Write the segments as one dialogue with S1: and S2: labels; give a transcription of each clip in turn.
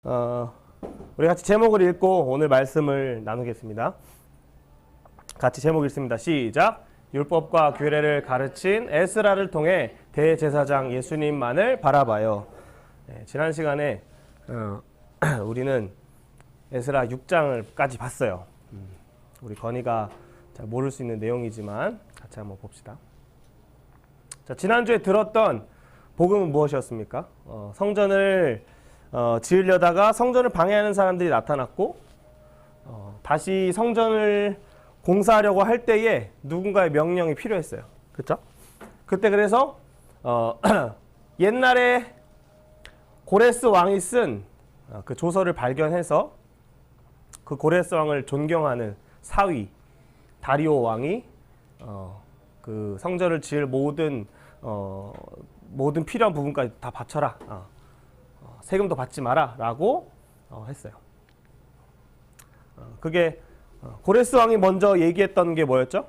S1: 어, 우리 같이 제목을 읽고 오늘 말씀을 나누겠습니다. 같이 제목 읽습니다. 시작. 율법과 규례를 가르친 에스라를 통해 대제사장 예수님만을 바라봐요. 네, 지난 시간에 우리는 에스라 6장을까지 봤어요. 우리 건이가 잘 모를 수 있는 내용이지만 같이 한번 봅시다. 자, 지난주에 들었던 복음은 무엇이었습니까? 성전을 지으려다가 성전을 방해하는 사람들이 나타났고 다시 성전을 공사하려고 할 때에 누군가의 명령이 필요했어요. 그렇죠? 그때 그래서 옛날에 고레스 왕이 쓴 그 조서를 발견해서 그 고레스 왕을 존경하는 사위 다리오 왕이 그 성전을 지을 모든 필요한 부분까지 다 바쳐라. 세금도 받지 마라 라고 했어요. 그게 고레스 왕이 먼저 얘기했던 게 뭐였죠?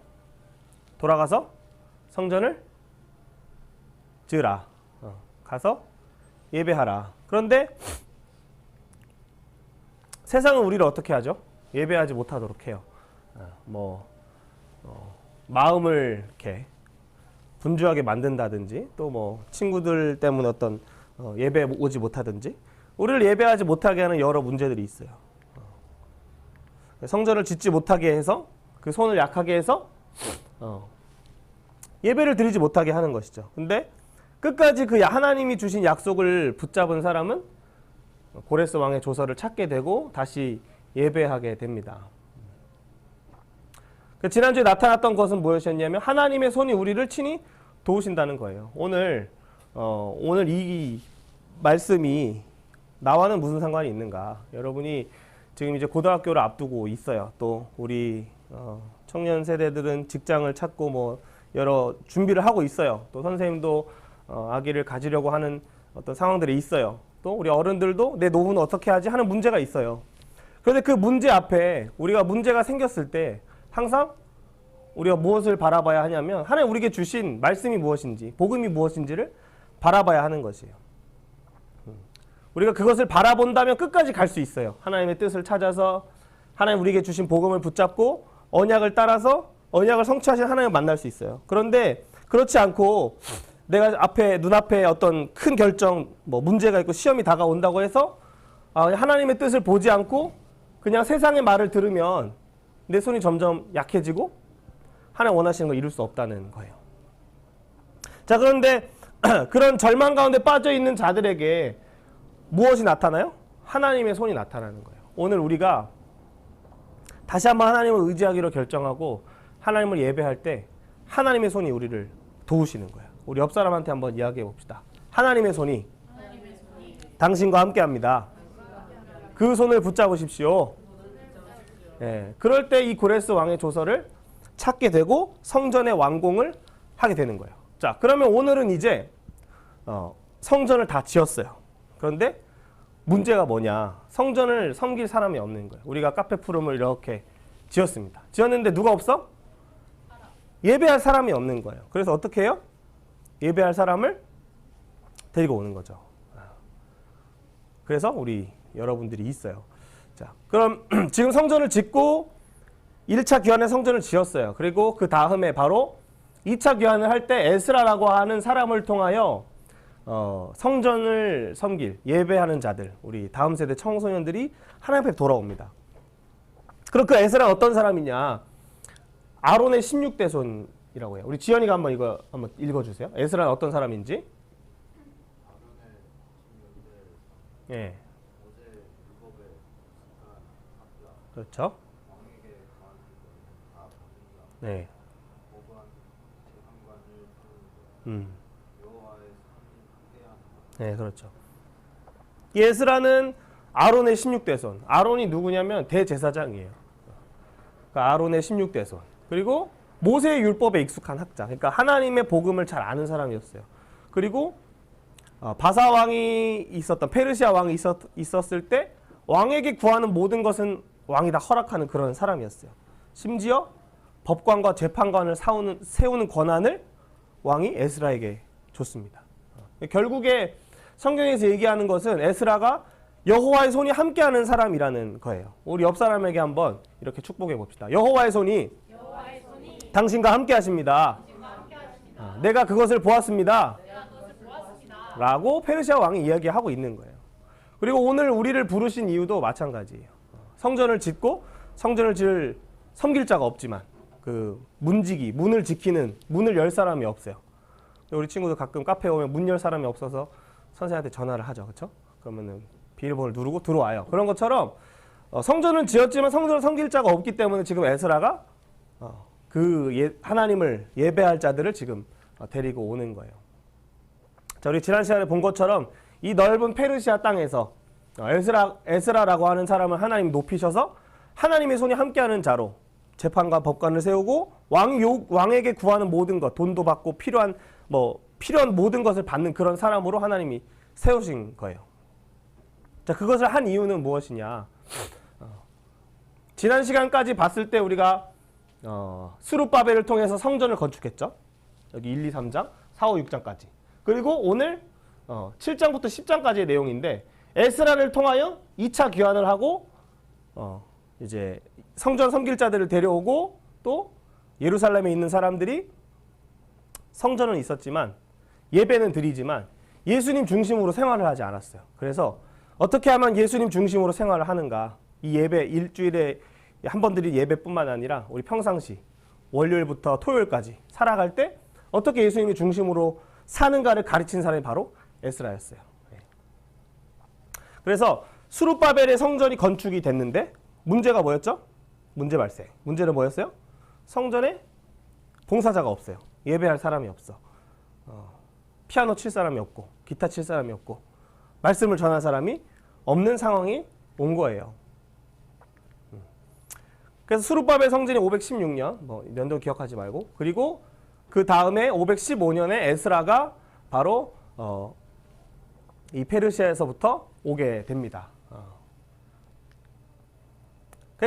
S1: 돌아가서 성전을 지으라. 가서 예배하라. 그런데 세상은 우리를 어떻게 하죠? 예배하지 못하도록 해요. 마음을 이렇게 분주하게 만든다든지 또 뭐 친구들 때문에 어떤 예배 오지 못하든지 우리를 예배하지 못하게 하는 여러 문제들이 있어요. 성전을 짓지 못하게 해서 그 손을 약하게 해서 예배를 드리지 못하게 하는 것이죠. 근데 끝까지 그 하나님이 주신 약속을 붙잡은 사람은 고레스 왕의 조서를 찾게 되고 다시 예배하게 됩니다. 지난주에 나타났던 것은 무엇이었냐면 하나님의 손이 우리를 친히 도우신다는 거예요. 오늘 이 말씀이 나와는 무슨 상관이 있는가? 여러분이 지금 이제 고등학교를 앞두고 있어요. 또 우리 청년 세대들은 직장을 찾고 뭐 여러 준비를 하고 있어요. 또 선생님도 아기를 가지려고 하는 어떤 상황들이 있어요. 또 우리 어른들도 내 노후는 어떻게 하지 하는 문제가 있어요. 그런데 그 문제 앞에 우리가 문제가 생겼을 때 항상 우리가 무엇을 바라봐야 하냐면 하나님 우리에게 주신 말씀이 무엇인지 복음이 무엇인지를 바라봐야 하는 것이에요. 우리가 그것을 바라본다면 끝까지 갈 수 있어요. 하나님의 뜻을 찾아서 하나님 우리에게 주신 복음을 붙잡고 언약을 따라서 언약을 성취하신 하나님을 만날 수 있어요. 그런데 그렇지 않고 내가 눈앞에 어떤 큰 결정, 문제가 있고 시험이 다가온다고 해서 하나님의 뜻을 보지 않고 그냥 세상의 말을 들으면 내 손이 점점 약해지고 하나님 원하시는 걸 이룰 수 없다는 거예요. 자, 그런데 그런 절망 가운데 빠져 있는 자들에게 무엇이 나타나요? 하나님의 손이 나타나는 거예요. 오늘 우리가 다시 한번 하나님을 의지하기로 결정하고 하나님을 예배할 때 하나님의 손이 우리를 도우시는 거예요. 우리 옆 사람한테 한번 이야기해 봅시다. 하나님의 손이 당신과 함께합니다. 그 손을 붙잡으십시오. 네, 그럴 때 이 고레스 왕의 조서를 찾게 되고 성전의 완공을 하게 되는 거예요. 자, 그러면 오늘은 이제 성전을 다 지었어요. 그런데 문제가 뭐냐? 성전을 섬길 사람이 없는 거예요. 우리가 카페 푸름을 이렇게 지었습니다. 지었는데 누가 없어? 예배할 사람이 없는 거예요. 그래서 어떻게 해요? 예배할 사람을 데리고 오는 거죠. 그래서 우리 여러분들이 있어요. 자, 그럼 지금 성전을 짓고 1차 귀환의 성전을 지었어요. 그리고 그 다음에 바로 2차 귀환을 할 때 에스라라고 하는 사람을 통하여 성전을 섬길 예배하는 자들, 우리 다음 세대 청소년들이 하나님 앞에 돌아옵니다. 그럼 그 에스라는 어떤 사람이냐? 아론의 16대 손이라고 해요. 우리 지연이가 이거 한번 읽어주세요. 에스라는 어떤 사람인지. 예. 그렇죠. 네. 네, 그렇죠. 에스라는 아론의 16대 손. 아론이 누구냐면 대제사장이에요. 그러니까 아론의 16대 손. 그리고 모세의 율법에 익숙한 학자. 그러니까 하나님의 복음을 잘 아는 사람이었어요. 그리고 바사 왕이 있었던 페르시아 왕이 있었을 때 왕에게 구하는 모든 것은 왕이 다 허락하는 그런 사람이었어요. 심지어 법관과 재판관을 세우는 권한을 왕이 에스라에게 줬습니다. 결국에 성경에서 얘기하는 것은 에스라가 여호와의 손이 함께하는 사람이라는 거예요. 우리 옆 사람에게 한번 이렇게 축복해 봅시다. 여호와의 손이 당신과 함께 하십니다. 내가 그것을 보았습니다. 라고 페르시아 왕이 이야기하고 있는 거예요. 그리고 오늘 우리를 부르신 이유도 마찬가지예요. 성전을 짓고 성전을 섬길 자가 없지만 그 문을 지키는, 문을 열 사람이 없어요. 우리 친구들 가끔 카페에 오면 문 열 사람이 없어서 선생님한테 전화를 하죠. 그렇죠? 그러면은 비밀번호를 누르고 들어와요. 그런 것처럼 성전은 지었지만 성전을 섬길 자가 없기 때문에 지금 에스라가 하나님을 예배할 자들을 지금 데리고 오는 거예요. 자, 우리 지난 시간에 본 것처럼 이 넓은 페르시아 땅에서 에스라라고 하는 사람을 하나님 높이셔서 하나님의 손이 함께하는 자로 재판과 법관을 세우고 왕에게 구하는 모든 것, 돈도 받고 필요한 모든 것을 받는 그런 사람으로 하나님이 세우신 거예요. 자, 그것을 한 이유는 무엇이냐? 지난 시간까지 봤을 때 우리가 스룹바벨을 통해서 성전을 건축했죠. 여기 1, 2, 3장, 4, 5, 6장까지. 그리고 오늘 7장부터 10장까지의 내용인데 에스라를 통하여 2차 귀환을 하고 이제 성전 섬길 자들을 데려오고 또 예루살렘에 있는 사람들이 성전은 있었지만 예배는 드리지만 예수님 중심으로 생활을 하지 않았어요. 그래서 어떻게 하면 예수님 중심으로 생활을 하는가? 이 예배 일주일에 한 번 드릴 예배뿐만 아니라 우리 평상시 월요일부터 토요일까지 살아갈 때 어떻게 예수님이 중심으로 사는가를 가르친 사람이 바로 에스라였어요. 그래서 스룹바벨의 성전이 건축이 됐는데 문제가 뭐였죠? 문제 발생. 문제는 뭐였어요? 성전에 봉사자가 없어요. 예배할 사람이 없어. 피아노 칠 사람이 없고 기타 칠 사람이 없고 말씀을 전할 사람이 없는 상황이 온 거예요. 그래서 스룹바벨 성전이 516년, 연도 기억하지 말고, 그리고 그 다음에 515년에 에스라가 바로 이 페르시아에서부터 오게 됩니다.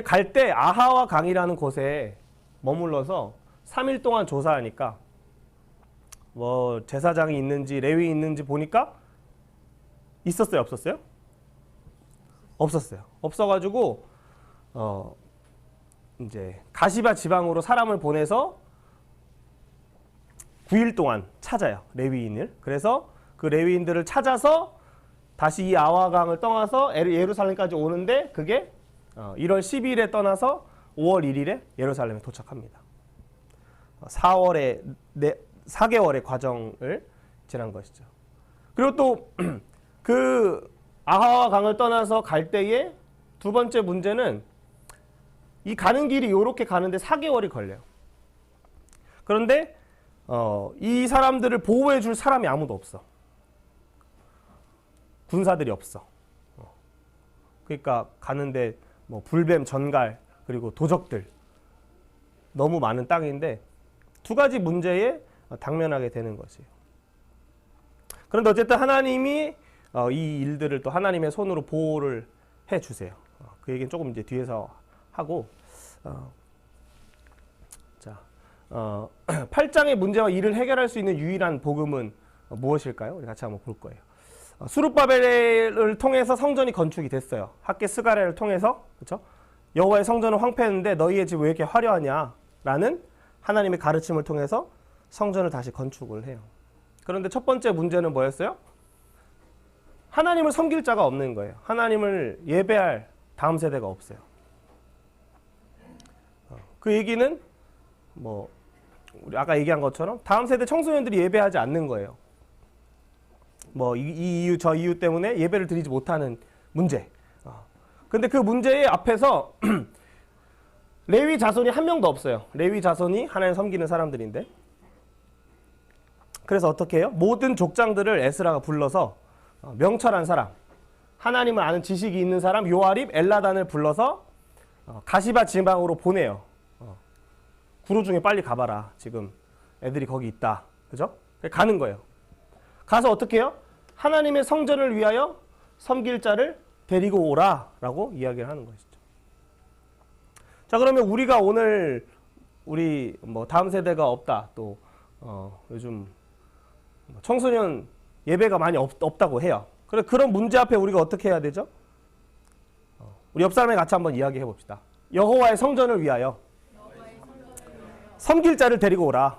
S1: 갈 때 아하와 강이라는 곳에 머물러서 3일 동안 조사하니까 제사장이 있는지 레위 있는지 보니까 있었어요, 없었어요? 없었어요. 없어가지고 이제 가시바 지방으로 사람을 보내서 9일 동안 찾아요, 레위인을. 그래서 그 레위인들을 찾아서 다시 이 아와강을 떠나서 예루살렘까지 오는데 그게 1월 12일에 떠나서 5월 1일에 예루살렘에 도착합니다. 4개월의 과정을 지난 것이죠. 그리고 또 그 아하와 강을 떠나서 갈 때에 두 번째 문제는 이 가는 길이 이렇게 가는데 4개월이 걸려요. 그런데 이 사람들을 보호해 줄 사람이 아무도 없어. 군사들이 없어. 그러니까 가는데 불뱀, 전갈, 그리고 도적들 너무 많은 땅인데 두 가지 문제에 당면하게 되는 것이에요. 그런데 어쨌든 하나님이 이 일들을 또 하나님의 손으로 보호를 해 주세요. 그 얘기는 조금 이제 뒤에서 하고, 자, 8장의 문제와 이를 해결할 수 있는 유일한 복음은 무엇일까요? 우리 같이 한번 볼 거예요. 스룹바벨을 통해서 성전이 건축이 됐어요. 학개 스가랴를 통해서, 그렇죠? 여호와의 성전은 황폐했는데 너희의 집 왜 이렇게 화려하냐라는 하나님의 가르침을 통해서 성전을 다시 건축을 해요. 그런데 첫 번째 문제는 뭐였어요? 하나님을 섬길 자가 없는 거예요. 하나님을 예배할 다음 세대가 없어요. 그 얘기는 우리 아까 얘기한 것처럼 다음 세대 청소년들이 예배하지 않는 거예요. 이 이유 저 이유 때문에 예배를 드리지 못하는 문제. 근데 그 문제의 앞에서 레위 자손이 한 명도 없어요. 레위 자손이 하나님 섬기는 사람들인데. 그래서 어떻게 해요? 모든 족장들을 에스라가 불러서 명철한 사람, 하나님을 아는 지식이 있는 사람 요아립, 엘라단을 불러서 가시바 지방으로 보내요. 구로 중에 빨리 가봐라. 지금 애들이 거기 있다. 그죠? 가는 거예요. 가서 어떻게 해요? 하나님의 성전을 위하여 섬길 자를 데리고 오라라고 이야기를 하는 것이죠. 자, 그러면 우리가 오늘 우리 다음 세대가 없다. 또 요즘 청소년 예배가 많이 없다고 해요. 그래 그런 문제 앞에 우리가 어떻게 해야 되죠? 우리 옆 사람에 같이 한번 이야기해 봅시다. 여호와의 성전을 위하여 섬길 자를 데리고 오라.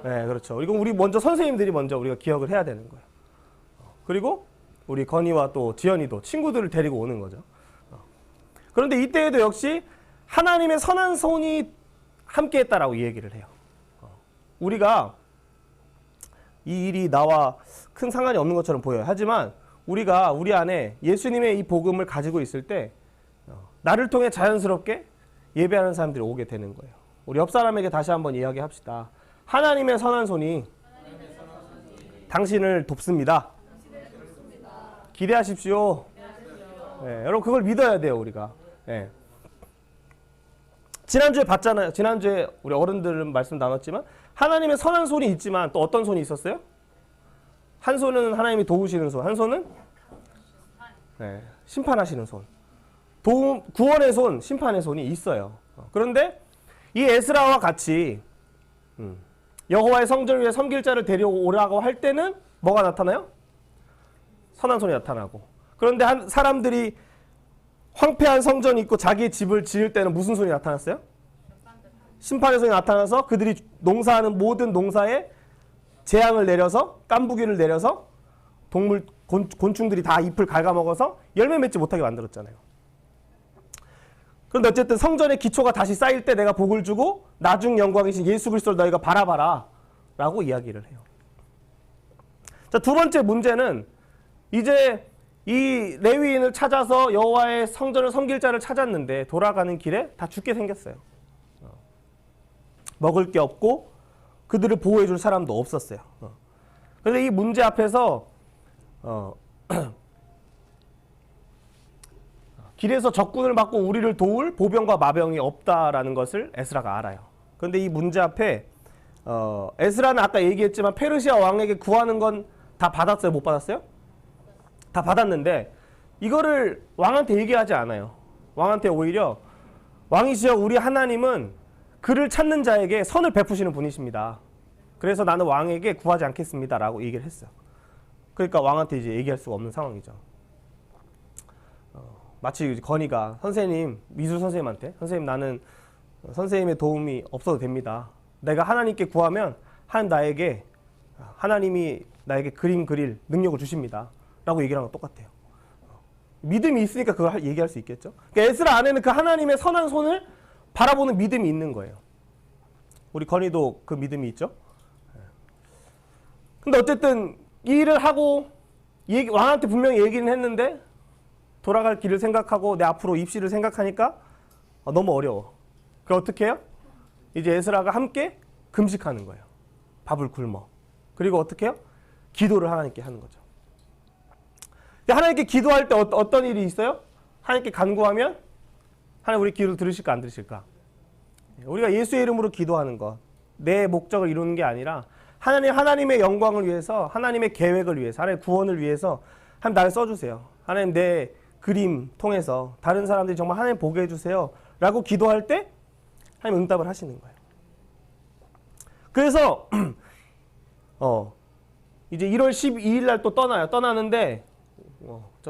S1: 네, 그렇죠. 그리고 우리 먼저 선생님들이 먼저 우리가 기억을 해야 되는 거예요. 그리고 우리 건이와 또 지연이도 친구들을 데리고 오는 거죠. 그런데 이때에도 역시 하나님의 선한 손이 함께했다라고 이 얘기를 해요. 우리가 이 일이 나와 큰 상관이 없는 것처럼 보여요. 하지만 우리가 우리 안에 예수님의 이 복음을 가지고 있을 때 나를 통해 자연스럽게 예배하는 사람들이 오게 되는 거예요. 우리 옆 사람에게 다시 한번 이야기합시다. 하나님의 선한 손이 당신을 돕습니다. 기대하십시오. 네, 여러분 그걸 믿어야 돼요, 우리가. 네. 지난주에 봤잖아요. 지난주에 우리 어른들은 말씀 나눴지만 하나님의 선한 손이 있지만 또 어떤 손이 있었어요? 한 손은 하나님이 도우시는 손, 한 손은 네, 심판하시는 손. 구원의 손, 심판의 손이 있어요. 그런데 이 에스라와 같이 여호와의 성전을 위해 섬길 자를 데려오라고 할 때는 뭐가 나타나요? 선한 손이 나타나고. 그런데 사람들이 황폐한 성전이 있고 자기의 집을 지을 때는 무슨 손이 나타났어요? 심판의 손이 나타나서 그들이 농사하는 모든 농사에 재앙을 내려서 깐부기를 내려서 동물 곤충들이 다 잎을 갉아먹어서 열매 맺지 못하게 만들었잖아요. 그런데 어쨌든 성전의 기초가 다시 쌓일 때 내가 복을 주고 나중 영광이신 예수 그리스도를 너희가 바라봐라 라고 이야기를 해요. 자, 두 번째 문제는 이제 이 레위인을 찾아서 여호와의 성전을 섬길 자를 찾았는데 돌아가는 길에 다 죽게 생겼어요. 먹을 게 없고 그들을 보호해 줄 사람도 없었어요. 그런데 이 문제 앞에서 길에서 적군을 막고 우리를 도울 보병과 마병이 없다라는 것을 에스라가 알아요. 그런데 이 문제 앞에 에스라는 아까 얘기했지만 페르시아 왕에게 구하는 건 다 받았어요? 못 받았어요? 다 받았는데 이거를 왕한테 얘기하지 않아요. 왕한테 오히려 왕이시여 우리 하나님은 그를 찾는 자에게 선을 베푸시는 분이십니다. 그래서 나는 왕에게 구하지 않겠습니다 라고 얘기를 했어요. 그러니까 왕한테 이제 얘기할 수가 없는 상황이죠. 마치 건이가 선생님, 미술 선생님한테 선생님 나는 선생님의 도움이 없어도 됩니다. 내가 하나님께 구하면 하나님이 나에게 그림 그릴 능력을 주십니다 라고 얘기를 하는 거 똑같아요. 믿음이 있으니까 그걸 얘기할 수 있겠죠. 그러니까 에스라 안에는 그 하나님의 선한 손을 바라보는 믿음이 있는 거예요. 우리 건이도 그 믿음이 있죠. 근데 어쨌든 이 일을 하고 왕한테 분명히 얘기는 했는데 돌아갈 길을 생각하고 내 앞으로 입시를 생각하니까 너무 어려워. 그럼 어떻게 해요? 이제 에스라가 함께 금식하는 거예요. 밥을 굶어. 그리고 어떻게 해요? 기도를 하나님께 하는 거죠. 하나님께 기도할 때 어떤 일이 있어요? 하나님께 간구하면 하나님 우리 기도를 들으실까 안 들으실까? 우리가 예수의 이름으로 기도하는 것, 내 목적을 이루는 게 아니라 하나님의 영광을 위해서, 하나님의 계획을 위해서, 하나님의 구원을 위해서 하나님 나를 써주세요. 하나님 내 그림 통해서 다른 사람들이 정말 하나님 보게 해주세요 라고 기도할 때 하나님 응답을 하시는 거예요. 그래서 이제 1월 12일 날 또 떠나요. 떠나는데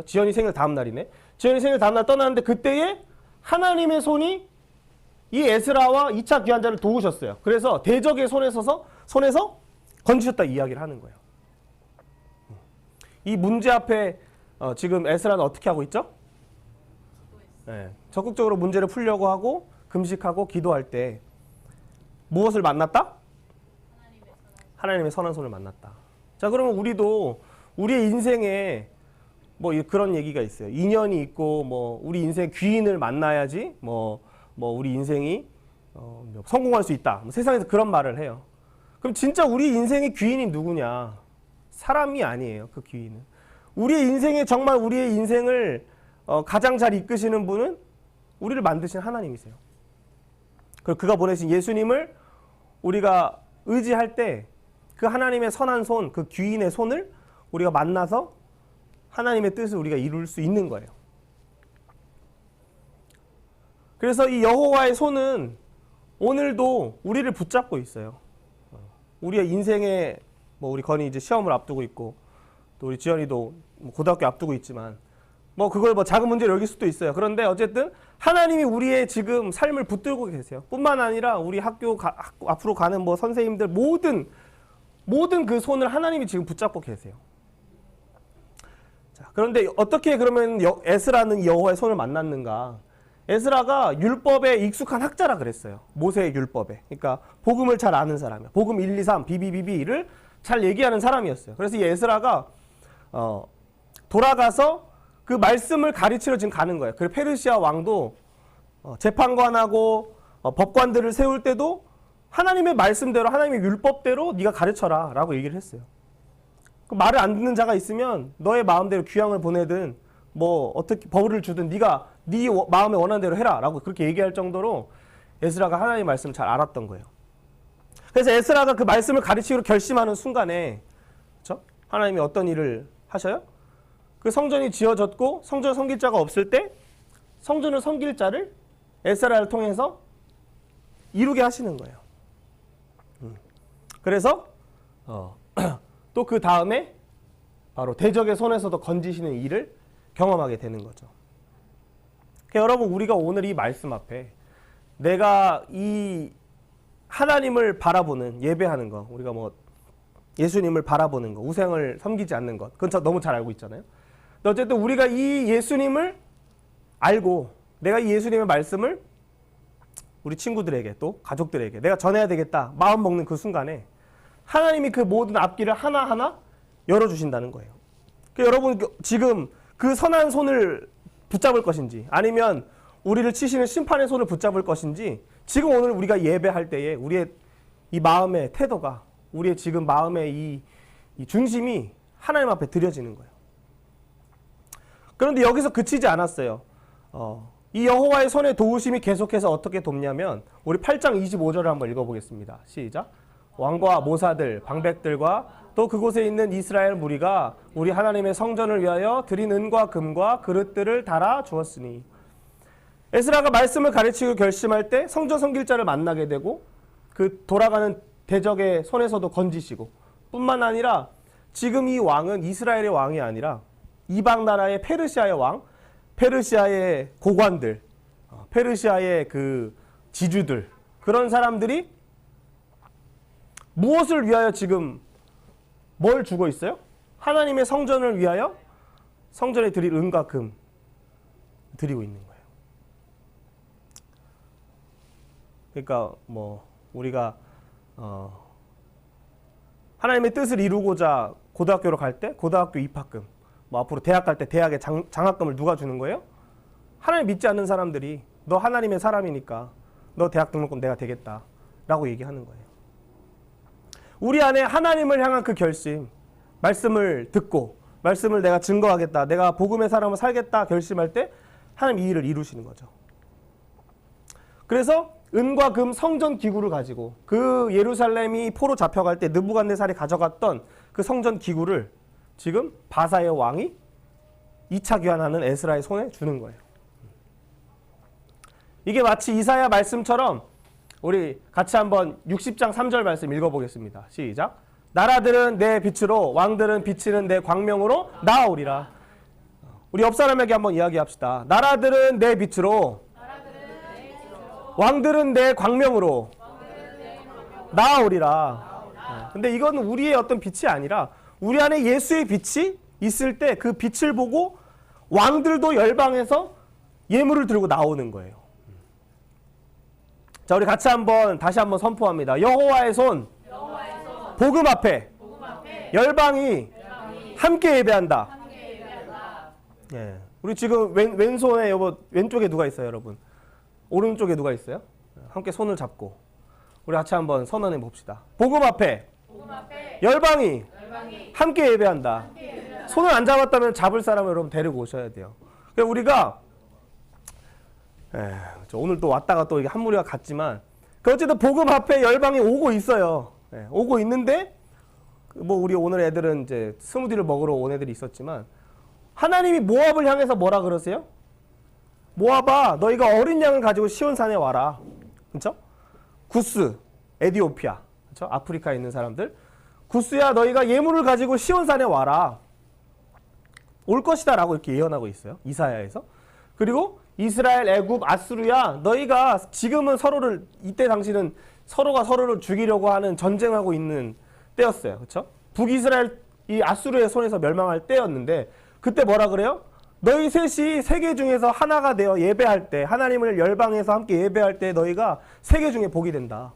S1: 지연이 생일 다음 날이네. 지연이 생일 다음 날 떠나는데 그때에 하나님의 손이 이 에스라와 2차 귀환자를 도우셨어요. 그래서 대적의 손에서 건지셨다 이야기를 하는 거예요. 이 문제 앞에 지금 에스라는 어떻게 하고 있죠? 네, 적극적으로 문제를 풀려고 하고 금식하고 기도할 때 무엇을 만났다? 하나님의 선한 손을 만났다. 자, 그러면 우리도 우리의 인생에 뭐 그런 얘기가 있어요. 인연이 있고 뭐 우리 인생 귀인을 만나야지 뭐 우리 인생이 성공할 수 있다. 세상에서 그런 말을 해요. 그럼 진짜 우리 인생의 귀인이 누구냐? 사람이 아니에요. 그 귀인은. 우리의 인생에 정말 우리의 인생을 가장 잘 이끄시는 분은 우리를 만드신 하나님이세요. 그리고 그가 보내신 예수님을 우리가 의지할 때 그 하나님의 선한 손, 그 귀인의 손을 우리가 만나서 하나님의 뜻을 우리가 이룰 수 있는 거예요. 그래서 이 여호와의 손은 오늘도 우리를 붙잡고 있어요. 우리의 인생에 우리 건이 이제 시험을 앞두고 있고 또 우리 지연이도 고등학교 앞두고 있지만 뭐 그걸 뭐 작은 문제로 여길 수도 있어요. 그런데 어쨌든 하나님이 우리의 지금 삶을 붙들고 계세요. 뿐만 아니라 우리 앞으로 가는 뭐 선생님들 모든 그 손을 하나님이 지금 붙잡고 계세요. 자, 그런데 어떻게 그러면 에스라는 여호와의 손을 만났는가? 에스라가 율법에 익숙한 학자라 그랬어요. 모세의 율법에. 그러니까 복음을 잘 아는 사람이야. 복음 1, 2, 3, 비비비비를 잘 얘기하는 사람이었어요. 그래서 이 에스라가 돌아가서 그 말씀을 가르치러 지금 가는 거예요. 그리고 페르시아 왕도 재판관하고 법관들을 세울 때도 하나님의 말씀대로 하나님의 율법대로 네가 가르쳐라 라고 얘기를 했어요. 그 말을 안 듣는 자가 있으면 너의 마음대로 귀향을 보내든 뭐 어떻게 벌을 주든 네가 네 마음에 원하는 대로 해라 라고 그렇게 얘기할 정도로 에스라가 하나님의 말씀을 잘 알았던 거예요. 그래서 에스라가 그 말씀을 가르치기로 결심하는 순간에 그렇죠? 하나님이 어떤 일을 하셔요? 그 성전이 지어졌고 성전 섬길 자가 없을 때 성전을 섬길 자를 에스라를 통해서 이루게 하시는 거예요. 그래서 또 그 다음에 바로 대적의 손에서도 건지시는 일을 경험하게 되는 거죠. 그러니까 여러분 우리가 오늘 이 말씀 앞에 내가 이 하나님을 바라보는 예배하는 거 우리가 뭐 예수님을 바라보는 거 우상을 섬기지 않는 것 그건 너무 잘 알고 있잖아요. 근데 어쨌든 우리가 이 예수님을 알고 내가 이 예수님의 말씀을 우리 친구들에게 또 가족들에게 내가 전해야 되겠다 마음 먹는 그 순간에 하나님이 그 모든 앞길을 하나하나 열어주신다는 거예요. 그러니까 여러분 지금 그 선한 손을 붙잡을 것인지 아니면 우리를 치시는 심판의 손을 붙잡을 것인지 지금 오늘 우리가 예배할 때에 우리의 이 마음의 태도가 우리의 지금 마음의 이 중심이 하나님 앞에 드려지는 거예요. 그런데 여기서 그치지 않았어요. 이 여호와의 손의 도우심이 계속해서 어떻게 돕냐면 우리 8장 25절을 한번 읽어보겠습니다. 시작. 왕과 모사들, 방백들과 또 그곳에 있는 이스라엘 무리가 우리 하나님의 성전을 위하여 드린 은과 금과 그릇들을 달아 주었으니 에스라가 말씀을 가르치고 결심할 때 성전 섬길 자를 만나게 되고 그 돌아가는 대적의 손에서도 건지시고 뿐만 아니라 지금 이 왕은 이스라엘의 왕이 아니라 이방 나라의 페르시아의 왕, 페르시아의 고관들, 페르시아의 그 지주들 그런 사람들이 무엇을 위하여 지금 뭘 주고 있어요? 하나님의 성전을 위하여 성전에 드릴 은과 금 드리고 있는 거예요. 그러니까 뭐 우리가 하나님의 뜻을 이루고자 고등학교로 갈 때 고등학교 입학금 뭐 앞으로 대학 갈 때 대학의 장학금을 누가 주는 거예요? 하나님 믿지 않는 사람들이 너 하나님의 사람이니까 너 대학 등록금 내가 되겠다 라고 얘기하는 거예요. 우리 안에 하나님을 향한 그 결심 말씀을 듣고 말씀을 내가 증거하겠다 내가 복음의 사람을 살겠다 결심할 때 하나님 이 일을 이루시는 거죠. 그래서 은과 금 성전 기구를 가지고 그 예루살렘이 포로 잡혀갈 때 느부갓네살이 가져갔던 그 성전 기구를 지금 바사의 왕이 2차 귀환하는 에스라의 손에 주는 거예요. 이게 마치 이사야 말씀처럼 우리 같이 한번 60장 3절 말씀 읽어보겠습니다. 시작. 나라들은 내 빛으로 왕들은 비치는 내 광명으로 나아오리라. 우리 옆 사람에게 한번 이야기합시다. 나라들은 내 빛으로 왕들은 내 광명으로 나아오리라. 근데 이건 우리의 어떤 빛이 아니라 우리 안에 예수의 빛이 있을 때 그 빛을 보고 왕들도 열방에서 예물을 들고 나오는 거예요. 자, 우리 같이 다시 한번 선포합니다. 여호와의 손, 복음 앞에 열방이 함께 예배한다. 예. 우리 지금 왼손에 왼쪽에 누가 있어요, 여러분? 오른쪽에 누가 있어요? 함께 손을 잡고 우리 같이 한번 선언해 봅시다. 복음 앞에 열방이 함께 예배한다. 손을 안 잡았다면 잡을 사람을 여러분 데리고 오셔야 돼요. 그러니까 우리가 오늘 또 왔다가 또 이게 한 무리가 갔지만 어쨌든 복음 앞에 열방이 오고 있어요. 오고 있는데 뭐 우리 오늘 애들은 이제 스무디를 먹으러 온 애들이 있었지만 하나님이 모압을 향해서 뭐라 그러세요? 모압아 너희가 어린 양을 가지고 시온산에 와라. 그렇죠? 구스, 에디오피아, 그렇죠? 아프리카에 있는 사람들. 구스야 너희가 예물을 가지고 시온산에 와라. 올 것이다라고 이렇게 예언하고 있어요. 이사야에서. 그리고 이스라엘, 애굽, 아수르야 너희가 지금은 서로를 이때 당시는 서로가 서로를 죽이려고 하는 전쟁하고 있는 때였어요. 그렇죠? 북이스라엘 이 아수르의 손에서 멸망할 때였는데 그때 뭐라 그래요? 너희 셋이 세계 중에서 하나가 되어 예배할 때 하나님을 열방에서 함께 예배할 때 너희가 세계 중에 복이 된다.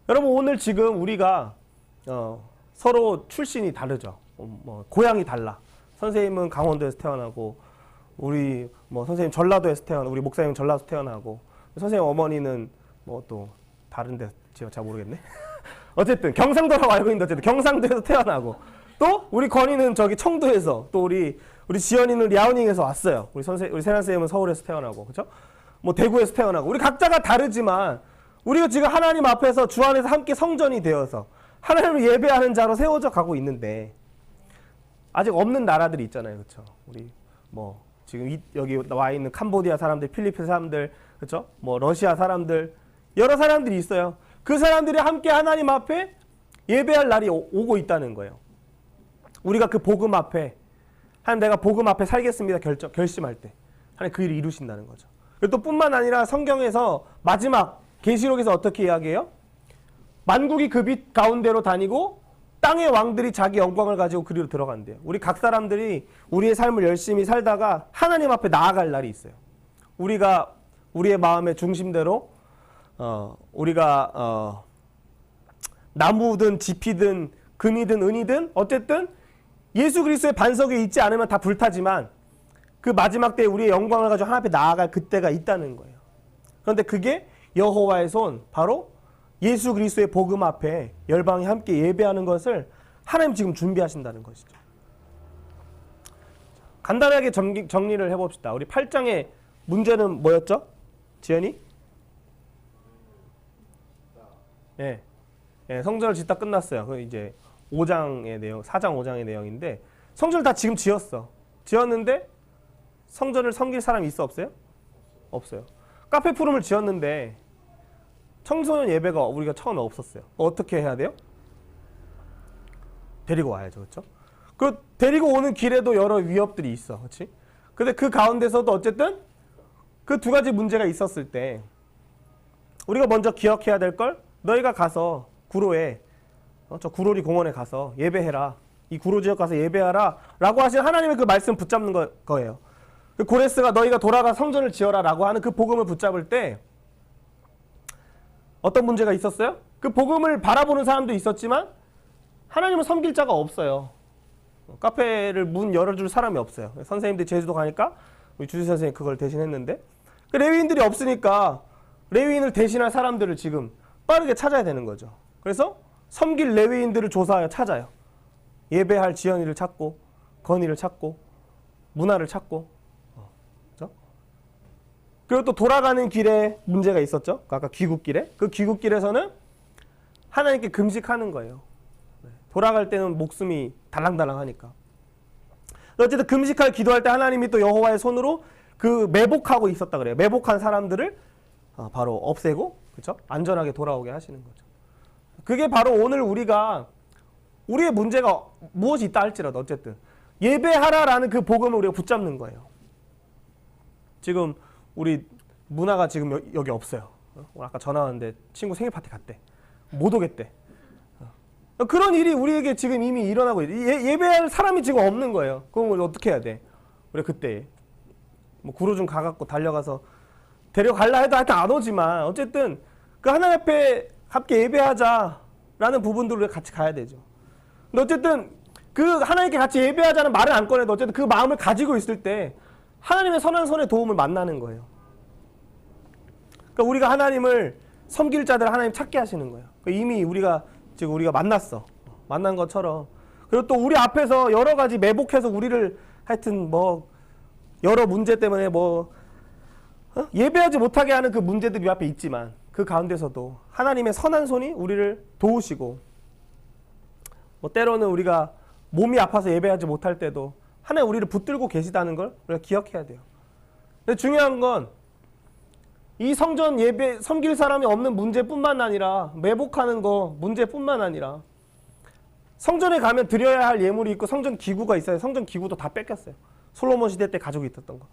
S1: 여러분 오늘 지금 우리가 서로 출신이 다르죠. 고향이 달라. 선생님은 강원도에서 태어나고 우리 선생님 전라도에서 태어나고 우리 목사님은 전라도에서 태어나고 선생님 어머니는 또 다른 데 잘 모르겠네. 어쨌든 경상도라고 알고 있는데 어쨌든 경상도에서 태어나고 또 우리 건이는 저기 청도에서 또 우리 지연이는 랴오닝에서 왔어요. 우리 세란 쌤은 서울에서 태어나고 그렇죠? 대구에서 태어나고 우리 각자가 다르지만 우리가 지금 하나님 앞에서 주 안에서 함께 성전이 되어서 하나님을 예배하는 자로 세워져 가고 있는데 아직 없는 나라들이 있잖아요. 그렇죠? 우리 지금 여기 와 있는 캄보디아 사람들, 필리핀 사람들, 그렇죠? 러시아 사람들 여러 사람들이 있어요. 그 사람들이 함께 하나님 앞에 예배할 날이 오고 있다는 거예요. 우리가 그 복음 앞에 하나님 내가 복음 앞에 살겠습니다 결심할 때 하나님 그 일을 이루신다는 거죠. 그리고 또 뿐만 아니라 성경에서 마지막 계시록에서 어떻게 이야기해요? 만국이 그 빛 가운데로 다니고 땅의 왕들이 자기 영광을 가지고 그리로 들어간대요. 우리 각 사람들이 우리의 삶을 열심히 살다가 하나님 앞에 나아갈 날이 있어요. 우리가 우리의 마음의 중심대로 우리가 나무든 지피든 금이든 은이든 어쨌든 예수 그리스도의 반석에 있지 않으면 다 불타지만 그 마지막 때에 우리의 영광을 가지고 하나님 앞에 나아갈 그때가 있다는 거예요. 그런데 그게 여호와의 손 바로 예수 그리스도의 복음 앞에 열방이 함께 예배하는 것을 하나님 지금 준비하신다는 것이죠. 간단하게 정리를 해봅시다. 우리 8장의 문제는 뭐였죠? 지연이? 네. 성전을 짓다 끝났어요. 그 이제 5장의 내용, 4장 5장의 내용인데 성전을 다 지금 지었는데 성전을 섬길 사람이 있어 없어요? 없어요. 카페 푸름을 지었는데 청소년 예배가 우리가 처음에 없었어요. 어떻게 해야 돼요? 데리고 와야죠. 그렇죠? 그 데리고 오는 길에도 여러 위협들이 있어. 그렇지? 근데 그 가운데서도 어쨌든 그 두 가지 문제가 있었을 때 우리가 먼저 기억해야 될 걸 너희가 가서 구로에 저 구로리 공원에 가서 예배해라. 이 구로 지역 가서 예배하라 라고 하신 하나님의 그 말씀 붙잡는 거예요. 그 고레스가 너희가 돌아가 성전을 지어라 라고 하는 그 복음을 붙잡을 때 어떤 문제가 있었어요? 그 복음을 바라보는 사람도 있었지만 하나님을 섬길 자가 없어요. 카페를 문 열어줄 사람이 없어요. 선생님들 제주도 가니까 우리 주지 선생님이 그걸 대신했는데 그 레위인들이 없으니까 레위인을 대신할 사람들을 지금 빠르게 찾아야 되는 거죠. 그래서 섬길 레위인들을 조사하여 찾아요. 예배할 지연이를 찾고 건이를 찾고 문화를 찾고 그렇죠? 그리고 또 돌아가는 길에 문제가 있었죠. 아까 귀국길에. 그 귀국길에서는 하나님께 금식하는 거예요. 돌아갈 때는 목숨이 달랑달랑하니까. 어쨌든 금식할 기도할 때 하나님이 또 여호와의 손으로 그 매복하고 있었다 그래요. 매복한 사람들을 바로 없애고 그렇죠? 안전하게 돌아오게 하시는 거죠. 그게 바로 오늘 우리의 문제가 무엇이 있다 할지라도 어쨌든 예배하라라는 그 복음을 우리가 붙잡는 거예요. 지금 우리 문화가 지금 여기 없어요. 아까 전화 왔는데 친구 생일 파티 갔대. 못 오겠대. 그런 일이 우리에게 지금 이미 일어나고 예배할 사람이 지금 없는 거예요. 그럼 우리 어떻게 해야 돼? 우리 그때 구로 좀 가갖고 달려가서 데려갈라 해도 하여튼 안 오지만 어쨌든 그 하나님 앞에 함께 예배하자라는 부분들을 우리가 같이 가야 되죠. 근데 어쨌든 그 하나님께 같이 예배하자는 말을 안 꺼내도 어쨌든 그 마음을 가지고 있을 때 하나님의 선한 손의 도움을 만나는 거예요. 그러니까 우리가 하나님을 섬길 자들 하나님 찾게 하시는 거예요. 그러니까 이미 우리가 만난 것처럼 그리고 또 우리 앞에서 여러 가지 매복해서 우리를 하여튼 여러 문제 때문에 예배하지 못하게 하는 그 문제들이 우리 앞에 있지만 그 가운데서도 하나님의 선한 손이 우리를 도우시고 때로는 우리가 몸이 아파서 예배하지 못할 때도 하나님 우리를 붙들고 계시다는 걸 우리가 기억해야 돼요. 근데 중요한 건 이 성전 예배 섬길 사람이 없는 문제뿐만 아니라 매복하는 거 문제뿐만 아니라 성전에 가면 드려야 할 예물이 있고 성전 기구가 있어요. 성전 기구도 다 뺏겼어요. 솔로몬 시대 때 가지고 있었던 거.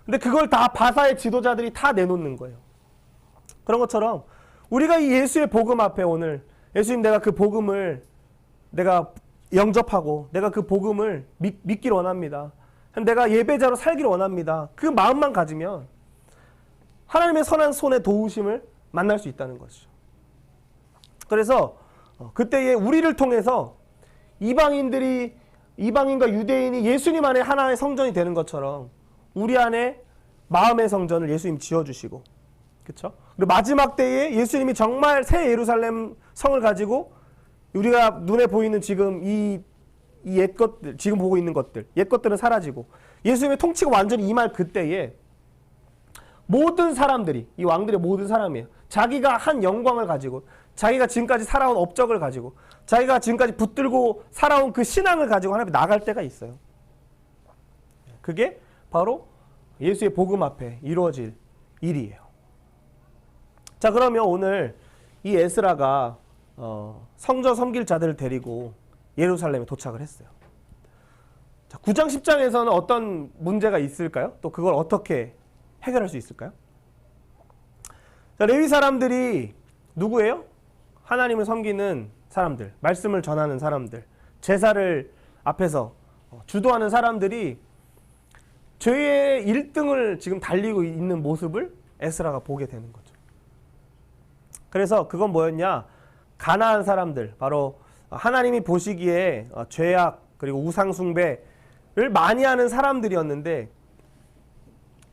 S1: 근데 그걸 다 바사의 지도자들이 다 내놓는 거예요. 그런 것처럼 우리가 이 예수의 복음 앞에 오늘 예수님 내가 그 복음을 내가 영접하고 내가 그 복음을 믿기를 원합니다. 내가 예배자로 살기를 원합니다. 그 마음만 가지면 하나님의 선한 손의 도우심을 만날 수 있다는 것이죠. 그래서 그때에 우리를 통해서 이방인과 유대인이 예수님 안에 하나의 성전이 되는 것처럼 우리 안에 마음의 성전을 예수님 지어주시고, 그렇죠? 그리고 마지막 때에 예수님이 정말 새 예루살렘 성을 가지고 우리가 눈에 보이는 지금 이 옛것들, 지금 보고 있는 것들, 옛것들은 사라지고 예수님의 통치가 완전히 임할 그때에 모든 사람들이, 이 왕들의 모든 사람이에요. 자기가 한 영광을 가지고, 자기가 지금까지 살아온 업적을 가지고, 자기가 지금까지 붙들고 살아온 그 신앙을 가지고 하나님 나갈 때가 있어요. 그게 바로 예수의 복음 앞에 이루어질 일이에요. 자, 그러면 오늘 이 에스라가 성전 섬길 자들을 데리고 예루살렘에 도착을 했어요. 자, 9장 10장에서는 어떤 문제가 있을까요? 또 그걸 어떻게 해결할 수 있을까요? 자, 레위 사람들이 누구예요? 하나님을 섬기는 사람들, 말씀을 전하는 사람들, 제사를 앞에서 주도하는 사람들이 죄의 1등을 지금 달리고 있는 모습을 에스라가 보게 되는 거죠. 그래서 그건 뭐였냐? 가나안 사람들, 바로 하나님이 보시기에 죄악 그리고 우상 숭배를 많이 하는 사람들이었는데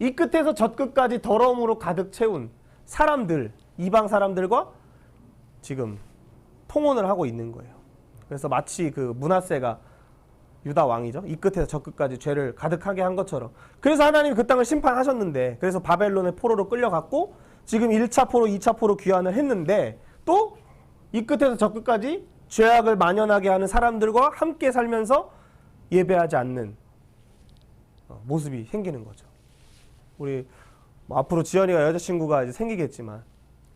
S1: 이 끝에서 저 끝까지 더러움으로 가득 채운 사람들, 이방 사람들과 지금 통혼을 하고 있는 거예요. 그래서 마치 그 므낫세가 유다 왕이죠. 이 끝에서 저 끝까지 죄를 가득하게 한 것처럼. 그래서 하나님이 그 땅을 심판하셨는데, 그래서 바벨론의 포로로 끌려갔고 지금 1차 포로, 2차 포로 귀환을 했는데 또 이 끝에서 저 끝까지 죄악을 만연하게 하는 사람들과 함께 살면서 예배하지 않는 모습이 생기는 거죠. 우리 뭐 앞으로 지연이가 여자친구가 이제 생기겠지만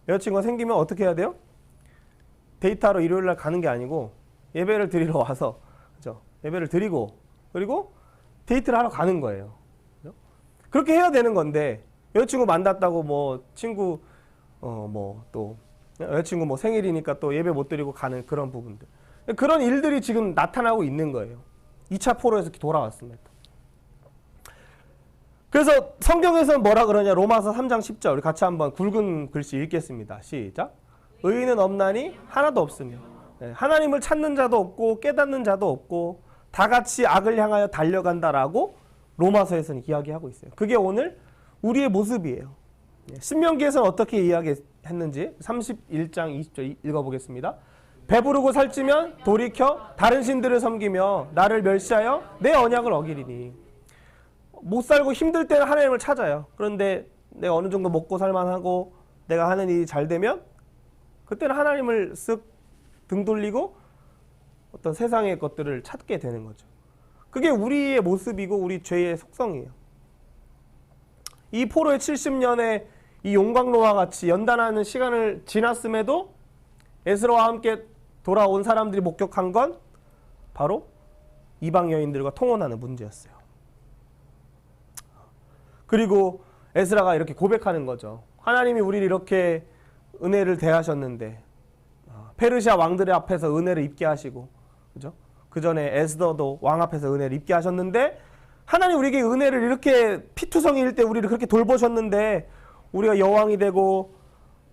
S1: 여자친구가 생기면 어떻게 해야 돼요? 데이트하러 일요일날 가는 게 아니고 예배를 드리러 와서, 그죠? 예배를 드리고 그리고 데이트를 하러 가는 거예요. 그죠? 그렇게 해야 되는 건데 여자친구 만났다고 뭐 친구 뭐 또 여자친구 뭐 생일이니까 또 예배 못 드리고 가는 그런 부분들, 그런 일들이 지금 나타나고 있는 거예요. 2차 포로에서 돌아왔습니다. 그래서 성경에서는 뭐라 그러냐? 로마서 3장 10절 우리 같이 한번 굵은 글씨 읽겠습니다. 시작. 의인은 없나니 하나도 없으며 하나님을 찾는 자도 없고 깨닫는 자도 없고 다 같이 악을 향하여 달려간다라고 로마서에서는 이야기하고 있어요. 그게 오늘 우리의 모습이에요. 신명기에서는 어떻게 이야기했는지 31장 20절 읽어보겠습니다. 배부르고 살찌면 돌이켜 다른 신들을 섬기며 나를 멸시하여 내 언약을 어기리니. 못 살고 힘들 때는 하나님을 찾아요. 그런데 내가 어느 정도 먹고 살만하고 내가 하는 일이 잘 되면 그때는 하나님을 쓱 등 돌리고 어떤 세상의 것들을 찾게 되는 거죠. 그게 우리의 모습이고 우리 죄의 속성이에요. 이 포로의 70년의 이 용광로와 같이 연단하는 시간을 지났음에도 에스라와 함께 돌아온 사람들이 목격한 건 바로 이방 여인들과 통혼하는 문제였어요. 그리고 에스라가 이렇게 고백하는 거죠. 하나님이 우리를 이렇게 은혜를 대하셨는데 페르시아 왕들의 앞에서 은혜를 입게 하시고, 그죠? 그 전에 에스더도 왕 앞에서 은혜를 입게 하셨는데 하나님 우리에게 은혜를 이렇게 피투성이일 때 우리를 그렇게 돌보셨는데 우리가 여왕이 되고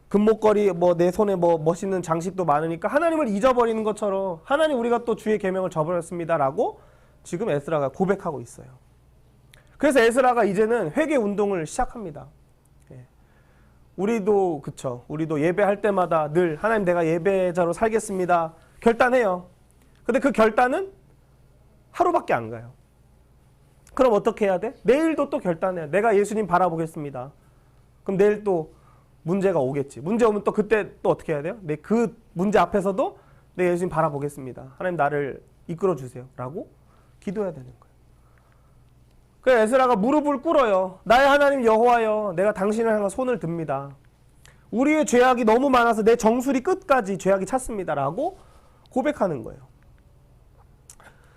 S1: 금목걸이 뭐 내 손에 뭐 멋있는 장식도 많으니까 하나님을 잊어버리는 것처럼 하나님 우리가 또 주의 계명을 저버렸습니다라고 지금 에스라가 고백하고 있어요. 그래서 에스라가 이제는 회개 운동을 시작합니다. 우리도 그쵸. 우리도 예배할 때마다 늘 하나님 내가 예배자로 살겠습니다. 결단해요. 근데 그 결단은 하루밖에 안 가요. 그럼 어떻게 해야 돼? 내일도 또 결단해요. 내가 예수님 바라보겠습니다. 그럼 내일 또 문제가 오겠지. 문제 오면 또 그때 또 어떻게 해야 돼요? 그 문제 앞에서도 내 예수님 바라보겠습니다. 하나님 나를 이끌어 주세요. 라고 기도해야 되는 거예요. 그래서 에스라가 무릎을 꿇어요. 나의 하나님 여호와여, 내가 당신을 향해 손을 듭니다. 우리의 죄악이 너무 많아서 내 정수리 끝까지 죄악이 찼습니다. 라고 고백하는 거예요.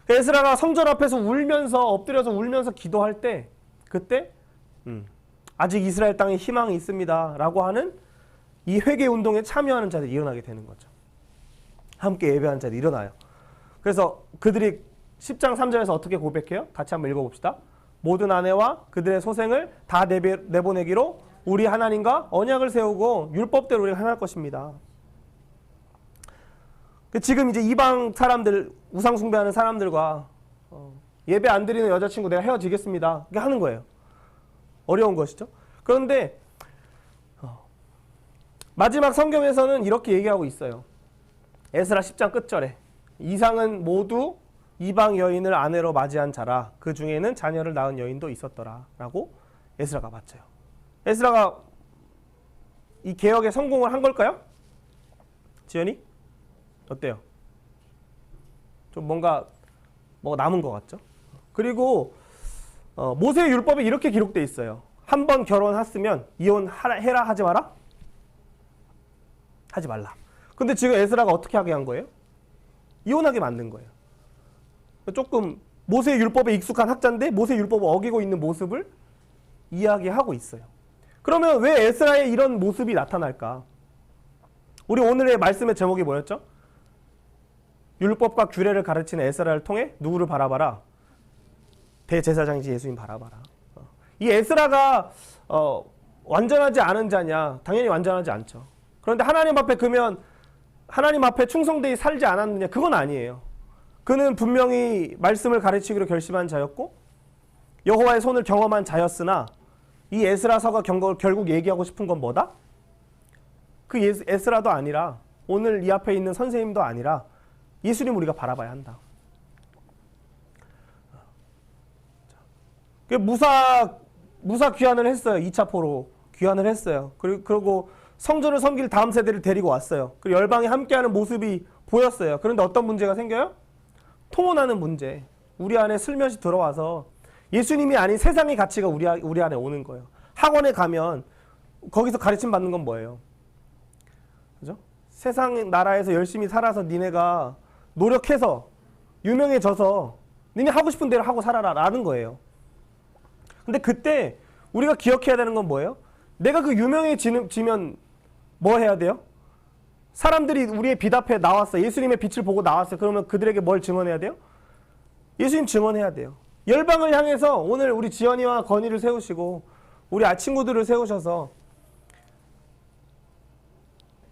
S1: 에스라가 성전 앞에서 울면서 엎드려서 울면서 기도할 때 그때 아직 이스라엘 땅에 희망이 있습니다 라고 하는 이 회개 운동에 참여하는 자들이 일어나게 되는 거죠. 함께 예배하는 자들이 일어나요. 그래서 그들이 10장 3절에서 어떻게 고백해요? 같이 한번 읽어봅시다. 모든 아내와 그들의 소생을 다 내보내기로 우리 하나님과 언약을 세우고 율법대로 우리가 행할 것입니다. 지금 이제 이방 사람들, 우상 숭배하는 사람들과 예배 안 드리는 여자친구 내가 헤어지겠습니다. 이렇게 하는 거예요. 어려운 것이죠. 그런데 마지막 성경에서는 이렇게 얘기하고 있어요. 에스라 10장 끝절에 이상은 모두 이방 여인을 아내로 맞이한 자라 그 중에는 자녀를 낳은 여인도 있었더라 라고 에스라가 맞춰요. 에스라가 이 개혁에 성공을 한 걸까요? 지연이? 어때요? 좀 뭔가 남은 것 같죠? 그리고 모세의 율법에 이렇게 기록되어 있어요. 한 번 결혼했으면 이혼해라 하지 마라? 하지 말라. 근데 지금 에스라가 어떻게 하게 한 거예요? 이혼하게 만든 거예요. 조금 모세의 율법에 익숙한 학자인데 모세의 율법을 어기고 있는 모습을 이야기하고 있어요. 그러면 왜 에스라의 이런 모습이 나타날까? 우리 오늘의 말씀의 제목이 뭐였죠? 율법과 규례를 가르치는 에스라를 통해 누구를 바라봐라? 대제사장이지 예수님 바라봐라. 이 에스라가 완전하지 않은 자냐? 당연히 완전하지 않죠. 그런데 하나님 앞에 그러면 하나님 앞에 충성되이 살지 않았느냐? 그건 아니에요. 그는 분명히 말씀을 가르치기로 결심한 자였고 여호와의 손을 경험한 자였으나 이 에스라서가 결국 얘기하고 싶은 건 뭐다? 그 에스라도 아니라 오늘 이 앞에 있는 선생님도 아니라 예수님 우리가 바라봐야 한다. 무사 귀환을 했어요. 2차 포로 귀환을 했어요. 그리고 성전을 섬길 다음 세대를 데리고 왔어요. 그리고 열방이 함께하는 모습이 보였어요. 그런데 어떤 문제가 생겨요? 통혼하는 문제. 우리 안에 슬며시 들어와서 예수님이 아닌 세상의 가치가 우리 안에 오는 거예요. 학원에 가면 거기서 가르침 받는 건 뭐예요? 그죠? 세상 나라에서 열심히 살아서 니네가 노력해서 유명해져서 니네 하고 싶은 대로 하고 살아라 라는 거예요. 근데 그때 우리가 기억해야 되는 건 뭐예요? 내가 그 유명해지면 뭐 해야 돼요? 사람들이 우리의 빛 앞에 나왔어. 예수님의 빛을 보고 나왔어요. 그러면 그들에게 뭘 증언해야 돼요? 예수님 증언해야 돼요. 열방을 향해서 오늘 우리 지연이와 건이를 세우시고 우리 친구들을 세우셔서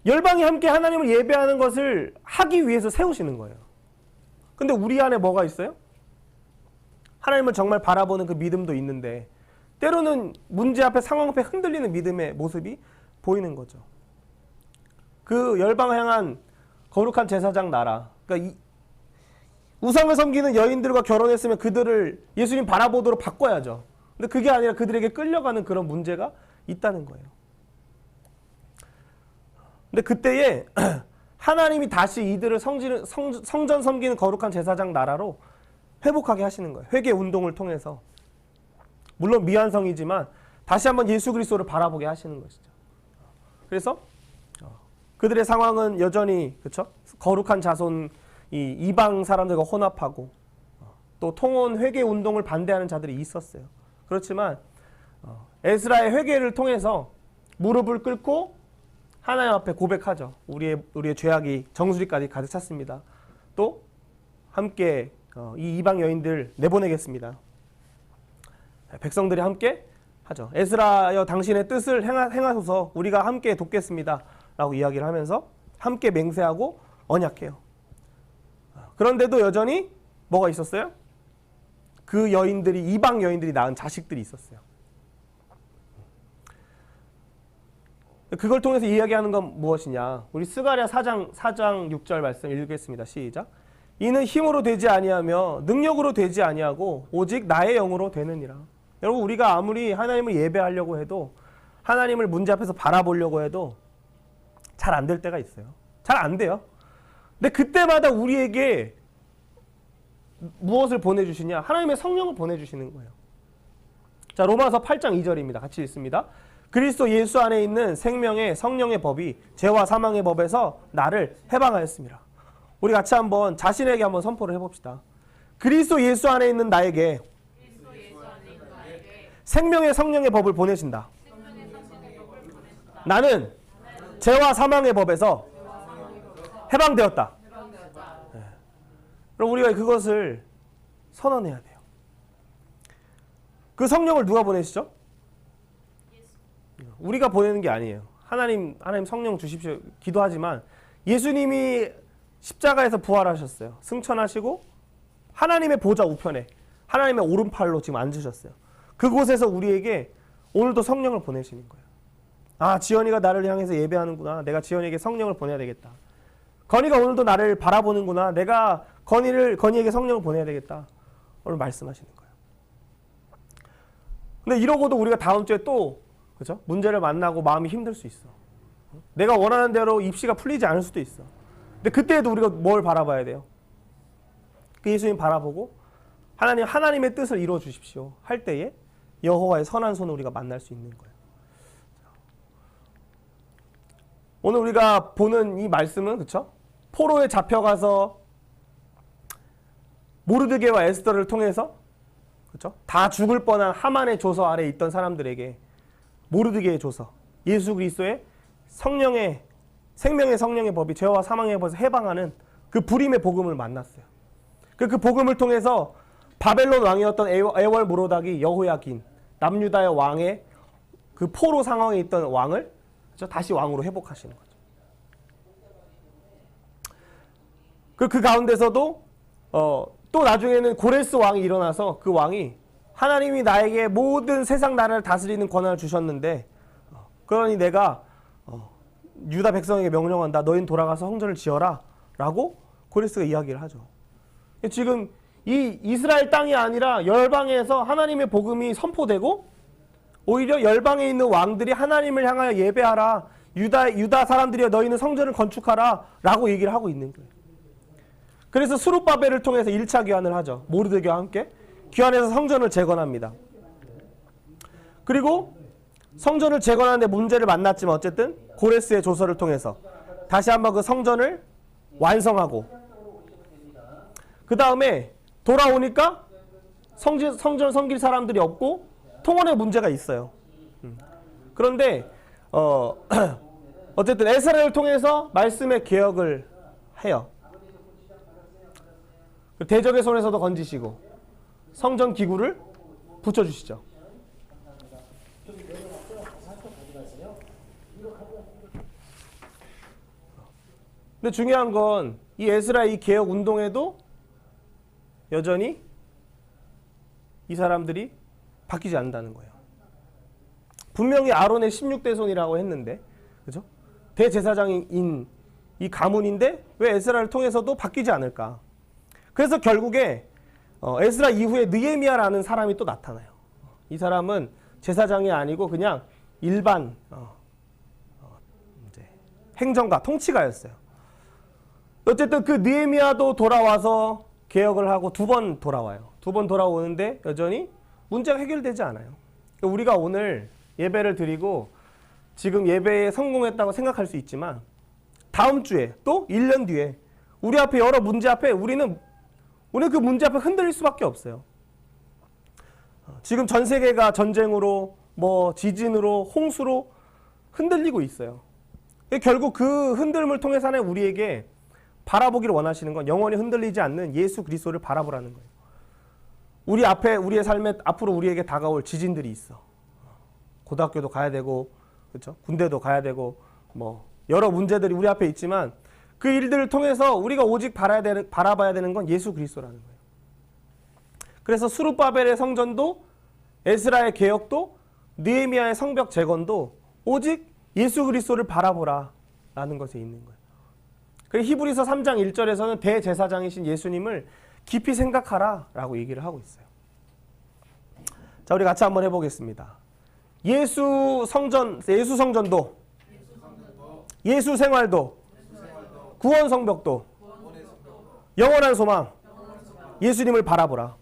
S1: 열방이 함께 하나님을 예배하는 것을 하기 위해서 세우시는 거예요. 근데 우리 안에 뭐가 있어요? 하나님을 정말 바라보는 그 믿음도 있는데 때로는 문제 앞에 상황 앞에 흔들리는 믿음의 모습이 보이는 거죠. 그 열방을 향한 거룩한 제사장 나라. 그러니까 우상을 섬기는 여인들과 결혼했으면 그들을 예수님 바라보도록 바꿔야죠. 근데 그게 아니라 그들에게 끌려가는 그런 문제가 있다는 거예요. 근데 그때에 하나님이 다시 이들을 성전 섬기는 거룩한 제사장 나라로 회복하게 하시는 거예요. 회개 운동을 통해서. 물론 미완성이지만 다시 한번 예수 그리스도를 바라보게 하시는 것이죠. 그래서 그들의 상황은 여전히 그렇죠? 거룩한 자손 이방 사람들과 혼합하고 또 통혼 회개 운동을 반대하는 자들이 있었어요. 그렇지만 에스라의 회개를 통해서 무릎을 꿇고 하나님 앞에 고백하죠. 우리의 죄악이 정수리까지 가득 찼습니다. 또 함께 이 이방 여인들 내보내겠습니다. 백성들이 함께 하죠. 에스라여 당신의 뜻을 행하소서 우리가 함께 돕겠습니다. 라고 이야기를 하면서 함께 맹세하고 언약해요. 그런데도 여전히 뭐가 있었어요? 그 여인들이 이방 여인들이 낳은 자식들이 있었어요. 그걸 통해서 이야기하는 건 무엇이냐? 우리 스가랴 4장 6절 말씀 읽겠습니다. 시작. 이는 힘으로 되지 아니하며 능력으로 되지 아니하고 오직 나의 영으로 되느니라. 여러분 우리가 아무리 하나님을 예배하려고 해도 하나님을 문제 앞에서 바라보려고 해도 잘 안 될 때가 있어요. 잘 안 돼요. 근데 그때마다 우리에게 무엇을 보내주시냐? 하나님의 성령을 보내주시는 거예요. 자, 로마서 8장 2절입니다. 같이 읽습니다. 그리스도 예수 안에 있는 생명의 성령의 법이 죄와 사망의 법에서 나를 해방하였습니다. 우리 같이 한번 자신에게 한번 선포를 해봅시다. 그리스도 예수 안에 있는 나에게 생명의 성령의 법을 보내신다. 나는 죄와 사망의 법에서 해방되었다. 네. 그럼 우리가 그것을 선언해야 돼요. 그 성령을 누가 보내시죠? 우리가 보내는 게 아니에요. 하나님 성령 주십시오 기도하지만 예수님이 십자가에서 부활하셨어요. 승천하시고 하나님의 보좌 우편에 하나님의 오른팔로 지금 앉으셨어요. 그곳에서 우리에게 오늘도 성령을 보내시는 거예요. 아, 지연이가 나를 향해서 예배하는구나. 내가 지연이에게 성령을 보내야 되겠다. 건이가 오늘도 나를 바라보는구나. 내가 건이에게 성령을 보내야 되겠다. 오늘 말씀하시는 거예요. 근데 이러고도 우리가 다음 주에 또 그죠? 문제를 만나고 마음이 힘들 수 있어. 내가 원하는 대로 입시가 풀리지 않을 수도 있어. 근데 그때에도 우리가 뭘 바라봐야 돼요? 그 예수님 바라보고 하나님의 뜻을 이루어 주십시오 할 때에 여호와의 선한 손을 우리가 만날 수 있는 거예요. 오늘 우리가 보는 이 말씀은 그렇죠? 포로에 잡혀가서 모르드게와 에스더를 통해서 그렇죠? 다 죽을 뻔한 하만의 조서 아래에 있던 사람들에게 모르드게의 조서, 예수 그리스도의 성령의 생명의 성령의 법이 죄와 사망의 법에서 해방하는 그 불임의 복음을 만났어요. 그 복음을 통해서 바벨론 왕이었던 에월 모로닥이 여호야긴 남유다의 왕의 그 포로 상황에 있던 왕을 그렇죠? 다시 왕으로 회복하시는 거죠. 그 가운데서도 또 나중에는 고레스 왕이 일어나서 그 왕이 하나님이 나에게 모든 세상 나라를 다스리는 권한을 주셨는데 그러니 내가 유다 백성에게 명령한다. 너희는 돌아가서 성전을 지어라 라고 고레스가 이야기를 하죠. 지금 이 이스라엘 땅이 아니라 열방에서 하나님의 복음이 선포되고 오히려 열방에 있는 왕들이 하나님을 향하여 예배하라. 유다 사람들이여 너희는 성전을 건축하라 라고 얘기를 하고 있는 거예요. 그래서 스룹바벨을 통해서 1차 귀환을 하죠. 모르드게와 함께 귀환해서 성전을 재건합니다. 그리고 성전을 재건하는데 문제를 만났지만 어쨌든 고레스의 조서를 통해서 다시 한번 그 성전을 완성하고 그 다음에 돌아오니까 성전 섬길 사람들이 없고 통원에 문제가 있어요. 그런데 어쨌든 에스라를 통해서 말씀의 개혁을 해요. 대적의 손에서도 건지시고 성전 기구를 붙여주시죠. 근데 중요한 건 이 에스라의 이 개혁 운동에도 여전히 이 사람들이 바뀌지 않는다는 거예요. 분명히 아론의 16대 손이라고 했는데, 그죠? 대제사장인 이 가문인데 왜 에스라를 통해서도 바뀌지 않을까? 그래서 결국에 에스라 이후에 느헤미야라는 사람이 또 나타나요. 이 사람은 제사장이 아니고 그냥 일반 이제 행정가, 통치가였어요. 어쨌든 그 느헤미야도 돌아와서 개혁을 하고 두 번 돌아와요. 두 번 돌아오는데 여전히 문제가 해결되지 않아요. 우리가 오늘 예배를 드리고 지금 예배에 성공했다고 생각할 수 있지만 다음 주에 또 1년 뒤에 우리 앞에 여러 문제 앞에 우리는 그 문제 앞에 흔들릴 수밖에 없어요. 지금 전 세계가 전쟁으로 지진으로 홍수로 흔들리고 있어요. 결국 그 흔들림을 통해서는 우리에게 바라보기를 원하시는 건 영원히 흔들리지 않는 예수 그리스도를 바라보라는 거예요. 우리의 삶에 앞으로 우리에게 다가올 지진들이 있어. 고등학교도 가야 되고, 그렇죠? 군대도 가야 되고, 여러 문제들이 우리 앞에 있지만 그 일들을 통해서 우리가 오직 바라봐야 되는 건 예수 그리스도라는 거예요. 그래서 스룹바벨의 성전도 에스라의 개혁도 느헤미야의 성벽 재건도 오직 예수 그리스도를 바라보라라는 것에 있는 거예요. 그리고 히브리서 3장 1절에서는 대제사장이신 예수님을 깊이 생각하라라고 얘기를 하고 있어요. 자, 우리 같이 한번 해보겠습니다. 예수 성전도, 예수 생활도, 구원 성벽도, 영원한 소망, 예수님을 바라보라.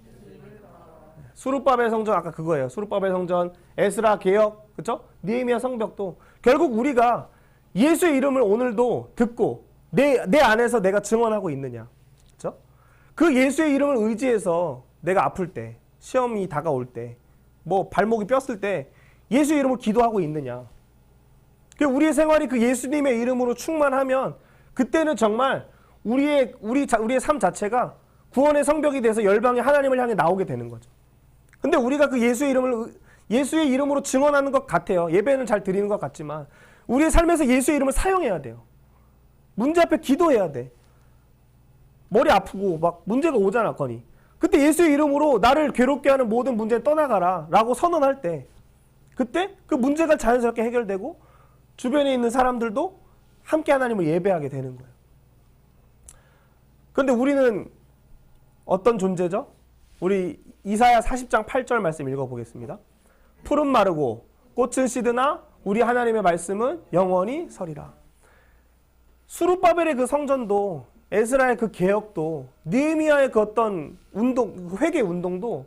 S1: 스룹바벨 성전 아까 그거예요. 스룹바벨 성전, 에스라 개혁, 그렇죠? 느헤미야 성벽도 결국 우리가 예수의 이름을 오늘도 듣고 내 안에서 내가 증언하고 있느냐, 그렇죠? 그 예수의 이름을 의지해서 내가 아플 때, 시험이 다가올 때, 뭐 발목이 뼈을 때 예수의 이름을 기도하고 있느냐. 우리의 생활이 그 예수님의 이름으로 충만하면 그때는 정말 우리의 삶 자체가 구원의 성벽이 돼서 열방의 하나님을 향해 나오게 되는 거죠. 근데 우리가 그 예수의 이름으로 증언하는 것 같아요. 예배는 잘 드리는 것 같지만 우리의 삶에서 예수의 이름을 사용해야 돼요. 문제 앞에 기도해야 돼. 머리 아프고 막 문제가 오잖아, 거니. 그때 예수의 이름으로 나를 괴롭게 하는 모든 문제를 떠나가라 라고 선언할 때 그때 그 문제가 자연스럽게 해결되고 주변에 있는 사람들도 함께 하나님을 예배하게 되는 거예요. 그런데 우리는 어떤 존재죠? 우리 이사야 40장 8절 말씀 읽어보겠습니다. 푸른 마르고 꽃은 시드나 우리 하나님의 말씀은 영원히 서리라. 수룹바벨의 그 성전도 에스라의 그 개혁도 느헤미야의 그 어떤 운동, 회개 운동도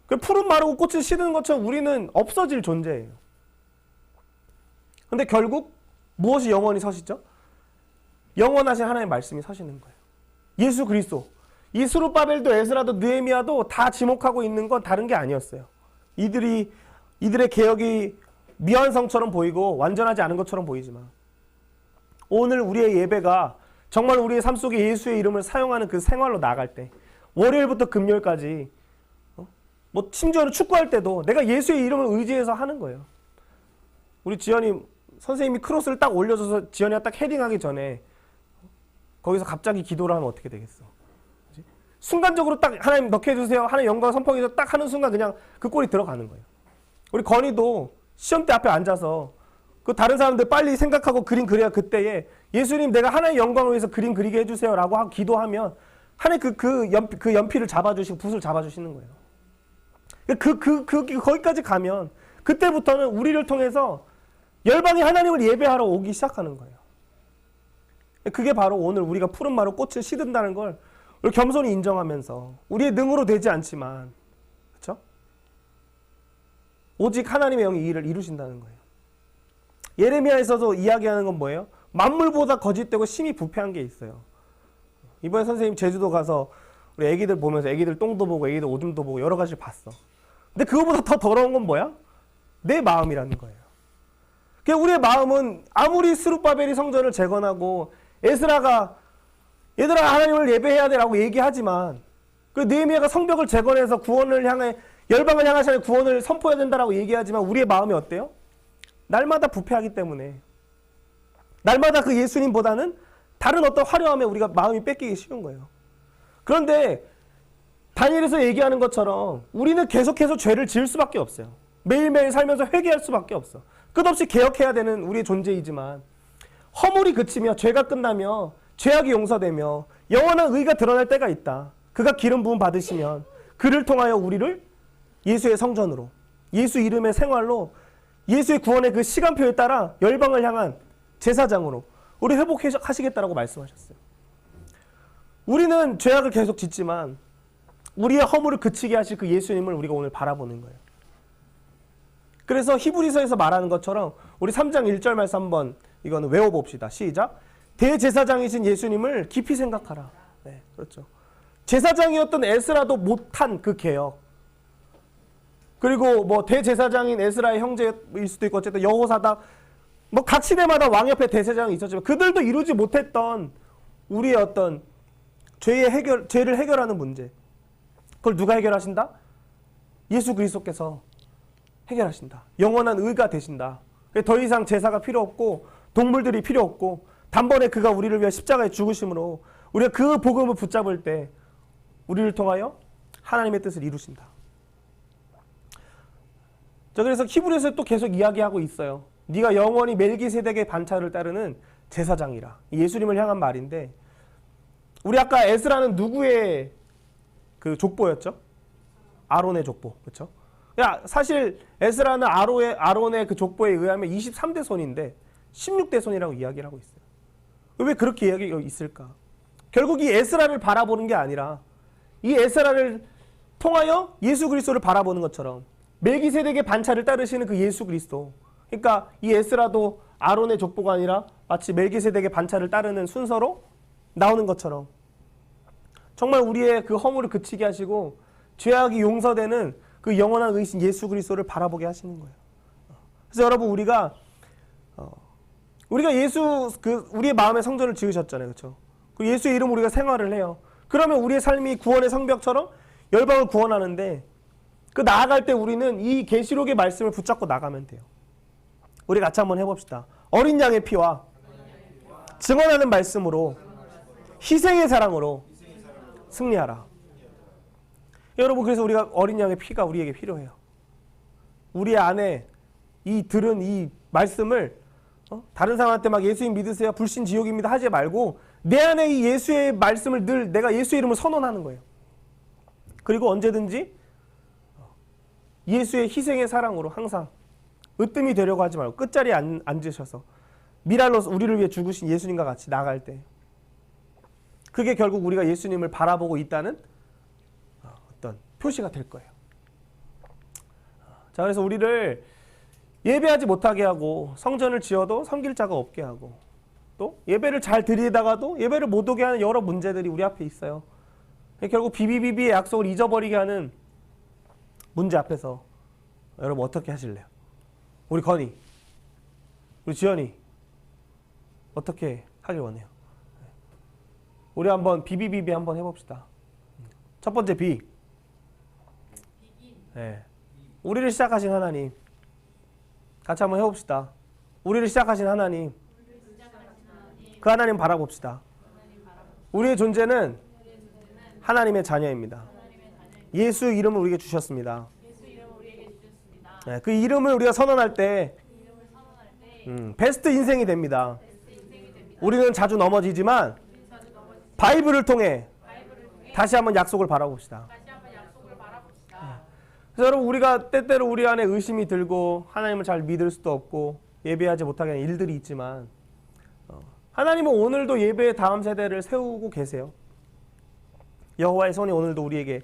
S1: 그 푸른 마르고 꽃은 시드는 것처럼 우리는 없어질 존재예요. 근데 결국 무엇이 영원히 서시죠? 영원하신 하나님의 말씀이 서시는 거예요. 예수 그리스도. 이 수룹바벨도 에스라도 느헤미야도 다 지목하고 있는 건 다른 게 아니었어요. 이들의 개혁이 미완성처럼 보이고 완전하지 않은 것처럼 보이지만 오늘 우리의 예배가 정말 우리의 삶 속에 예수의 이름을 사용하는 그 생활로 나아갈 때 월요일부터 금요일까지 뭐 심지어는 축구할 때도 내가 예수의 이름을 의지해서 하는 거예요. 우리 지연이 선생님이 크로스를 딱 올려줘서 지연이가 딱 헤딩하기 전에 거기서 갑자기 기도를 하면 어떻게 되겠어? 그치? 순간적으로 딱 하나님 넣게 해주세요. 하나님 영광 선포해서 딱 하는 순간 그냥 그 골이 들어가는 거예요. 우리 건이도 시험대 앞에 앉아서 그 다른 사람들 빨리 생각하고 그림 그려야 그때에 예수님 내가 하나님의 영광을 위해서 그림 그리게 해주세요 라고 하고 기도하면 하나님 그 연필을 잡아주시고 붓을 잡아주시는 거예요. 거기까지 가면 그때부터는 우리를 통해서 열방이 하나님을 예배하러 오기 시작하는 거예요. 그게 바로 오늘 우리가 푸른 마루 꽃을 시든다는 걸 우리 겸손히 인정하면서 우리의 능으로 되지 않지만 그렇죠? 오직 하나님의 영이 이 일을 이루신다는 거예요. 예레미야에서도 이야기하는 건 뭐예요? 만물보다 거짓되고 심히 부패한 게 있어요. 이번에 선생님 제주도 가서 우리 애기들 보면서 애기들 똥도 보고 애기들 오줌도 보고 여러 가지를 봤어. 근데 그거보다 더 더러운 건 뭐야? 내 마음이라는 거예요. 그러니까 우리의 마음은 아무리 스룹바벨이 성전을 재건하고 에스라가 얘들아 하나님을 예배해야 되라고 얘기하지만 그 느헤미야가 성벽을 재건해서 구원을 향해 열방을 향하셔서 구원을 선포해야 된다라고 얘기하지만 우리의 마음이 어때요? 날마다 부패하기 때문에 날마다 그 예수님보다는 다른 어떤 화려함에 우리가 마음이 뺏기기 쉬운 거예요. 그런데 다니엘에서 얘기하는 것처럼 우리는 계속해서 죄를 지을 수밖에 없어요. 매일매일 살면서 회개할 수밖에 없어. 끝없이 개혁해야 되는 우리의 존재이지만 허물이 그치며 죄가 끝나며 죄악이 용서되며 영원한 의가 드러날 때가 있다. 그가 기름 부음 받으시면 그를 통하여 우리를 예수의 성전으로 예수 이름의 생활로 예수의 구원의 그 시간표에 따라 열방을 향한 제사장으로 우리 회복하시겠다라고 말씀하셨어요. 우리는 죄악을 계속 짓지만 우리의 허물을 그치게 하실 그 예수님을 우리가 오늘 바라보는 거예요. 그래서 히브리서에서 말하는 것처럼 우리 3장 1절 말씀 한번 이거는 외워봅시다. 시작. 대제사장이신 예수님을 깊이 생각하라. 네, 그렇죠. 제사장이었던 에스라도 못한 그 개혁. 그리고 뭐 대제사장인 에스라의 형제일 수도 있고 어쨌든 여호사닥 뭐 각 시대마다 왕 옆에 대제사장이 있었지만 그들도 이루지 못했던 우리의 어떤 죄를 해결하는 문제. 그걸 누가 해결하신다? 예수 그리스도께서 해결하신다. 영원한 의가 되신다. 더 이상 제사가 필요 없고 동물들이 필요 없고 단번에 그가 우리를 위해 십자가에 죽으심으로 우리가 그 복음을 붙잡을 때 우리를 통하여 하나님의 뜻을 이루신다. 자, 그래서 히브리서에 또 계속 이야기하고 있어요. 네가 영원히 멜기세덱의 반차를 따르는 제사장이라. 예수님을 향한 말인데 우리 아까 에스라는 누구의 그 족보였죠? 아론의 족보. 그렇죠? 사실 에스라는 아론의 그 족보에 의하면 23대 손인데 16대 손이라고 이야기를 하고 있어요. 왜 그렇게 이야기가 있을까? 결국 이 에스라를 바라보는 게 아니라 이 에스라를 통하여 예수 그리스도를 바라보는 것처럼 멜기세덱의 반차를 따르시는 그 예수 그리스도. 그러니까 이 에스라도 아론의 족보가 아니라 마치 멜기세덱의 반차를 따르는 순서로 나오는 것처럼 정말 우리의 그 허물을 그치게 하시고 죄악이 용서되는 그 영원한 의신 예수 그리스도를 바라보게 하시는 거예요. 그래서 여러분 우리가 예수 우리의 마음에 성전을 지으셨잖아요, 그렇죠? 그 예수의 이름 우리가 생활을 해요. 그러면 우리의 삶이 구원의 성벽처럼 열방을 구원하는데 그 나아갈 때 우리는 이 계시록의 말씀을 붙잡고 나가면 돼요. 우리 같이 한번 해봅시다. 어린 양의 피와 증언하는 말씀으로 희생의 사랑으로 승리하라. 여러분 그래서 우리가 어린 양의 피가 우리에게 필요해요. 우리 안에 이 들은 이 말씀을 다른 사람한테 막 예수님 믿으세요 불신 지옥입니다 하지 말고 내 안에 이 예수의 말씀을 늘 내가 예수의 이름을 선언하는 거예요. 그리고 언제든지 예수의 희생의 사랑으로 항상 으뜸이 되려고 하지 말고 끝자리에 앉으셔서 미랄로서 우리를 위해 죽으신 예수님과 같이 나갈 때 그게 결국 우리가 예수님을 바라보고 있다는 어떤 표시가 될 거예요. 자, 그래서 우리를 예배하지 못하게 하고 성전을 지어도 섬길 자가 없게 하고 또 예배를 잘 드리다가도 예배를 못 오게 하는 여러 문제들이 우리 앞에 있어요. 결국 비비비비의 약속을 잊어버리게 하는 문제 앞에서 여러분 어떻게 하실래요? 우리 건이, 우리 지연이 어떻게 하길 원해요? 우리 한번 비비비비 한번 해봅시다. 첫 번째 비. 네. 우리를 시작하신 하나님. 같이 한번 해봅시다. 우리를 시작하신 하나님. 그 하나님 바라봅시다. 우리의 존재는 하나님의 자녀입니다. 예수 이름을 우리에게 주셨습니다. 네, 그 이름을 우리가 선언할 때 베스트 인생이 됩니다. 우리는 자주 넘어지지만 바이블을 통해 다시 한번 약속을 바라봅시다. 그래서 여러분 우리가 때때로 우리 안에 의심이 들고 하나님을 잘 믿을 수도 없고 예배하지 못하게 하는 일들이 있지만 하나님은 오늘도 예배의 다음 세대를 세우고 계세요. 여호와의 손이 오늘도 우리에게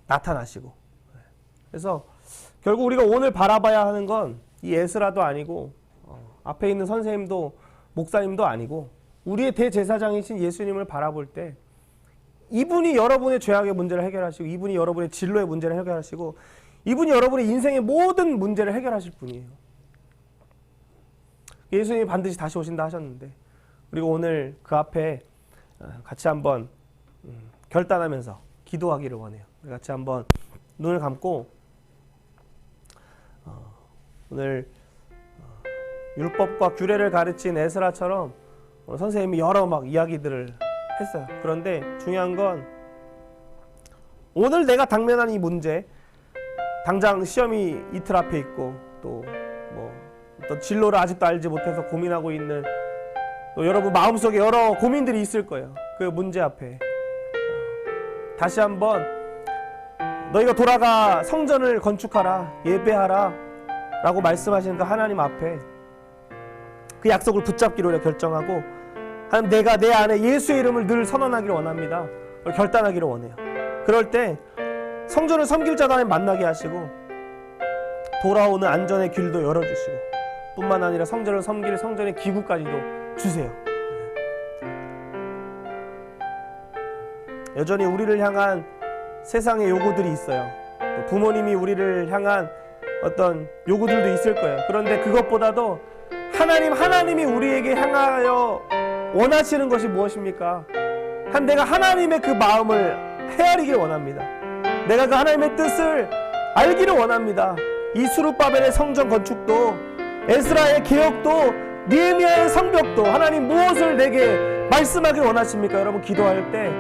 S1: 나타나시고 그래서 결국 우리가 오늘 바라봐야 하는 건 이 에스라도 아니고 앞에 있는 선생님도 목사님도 아니고 우리의 대제사장이신 예수님을 바라볼 때 이분이 여러분의 죄악의 문제를 해결하시고 이분이 여러분의 진로의 문제를 해결하시고 이분이 여러분의 인생의 모든 문제를 해결하실 분이에요. 예수님이 반드시 다시 오신다 하셨는데 그리고 오늘 그 앞에 같이 한번 결단하면서 기도하기를 원해요. 같이 한번 눈을 감고 오늘 율법과 규례를 가르친 에스라처럼 선생님이 여러 막 이야기들을 했어요. 그런데 중요한 건 오늘 내가 당면한 이 문제 당장 시험이 이틀 앞에 있고 또 뭐 어떤 진로를 아직도 알지 못해서 고민하고 있는 또 여러분 마음속에 여러 고민들이 있을 거예요. 그 문제 앞에 다시 한번 너희가 돌아가 성전을 건축하라 예배하라 라고 말씀하시는 그 하나님 앞에 그 약속을 붙잡기로 결정하고 하나님 내가 내 안에 예수의 이름을 늘 선언하기를 원합니다. 결단하기를 원해요. 그럴 때 성전을 섬길 자도 하나님 만나게 하시고 돌아오는 안전의 길도 열어주시고 뿐만 아니라 성전을 섬길 성전의 기구까지도 주세요. 여전히 우리를 향한 세상의 요구들이 있어요. 또 부모님이 우리를 향한 어떤 요구들도 있을 거예요. 그런데 그것보다도 하나님이 우리에게 향하여 원하시는 것이 무엇입니까? 내가 하나님의 그 마음을 헤아리길 원합니다. 내가 그 하나님의 뜻을 알기를 원합니다. 이 수룹바벨의 성전 건축도 에스라의 개혁도 느헤미야의 성벽도 하나님 무엇을 내게 말씀하길 원하십니까? 여러분 기도할 때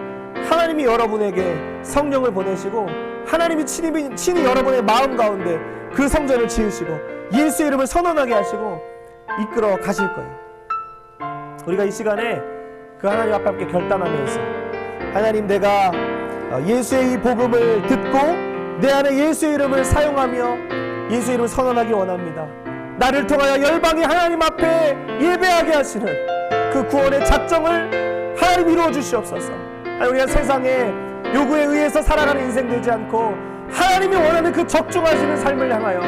S1: 하나님이 여러분에게 성령을 보내시고 하나님이 친히 여러분의 마음 가운데 그 성전을 지으시고 예수의 이름을 선언하게 하시고 이끌어 가실 거예요. 우리가 이 시간에 그 하나님 앞에 함께 결단하면서 하나님 내가 예수의 이 복음을 듣고 내 안에 예수의 이름을 사용하며 예수의 이름을 선언하기 원합니다. 나를 통하여 열방이 하나님 앞에 예배하게 하시는 그 구원의 작정을 하나님 이루어 주시옵소서. 하나님 우리가 세상의 요구에 의해서 살아가는 인생 되지 않고 하나님이 원하는 그 적중하시는 삶을 향하여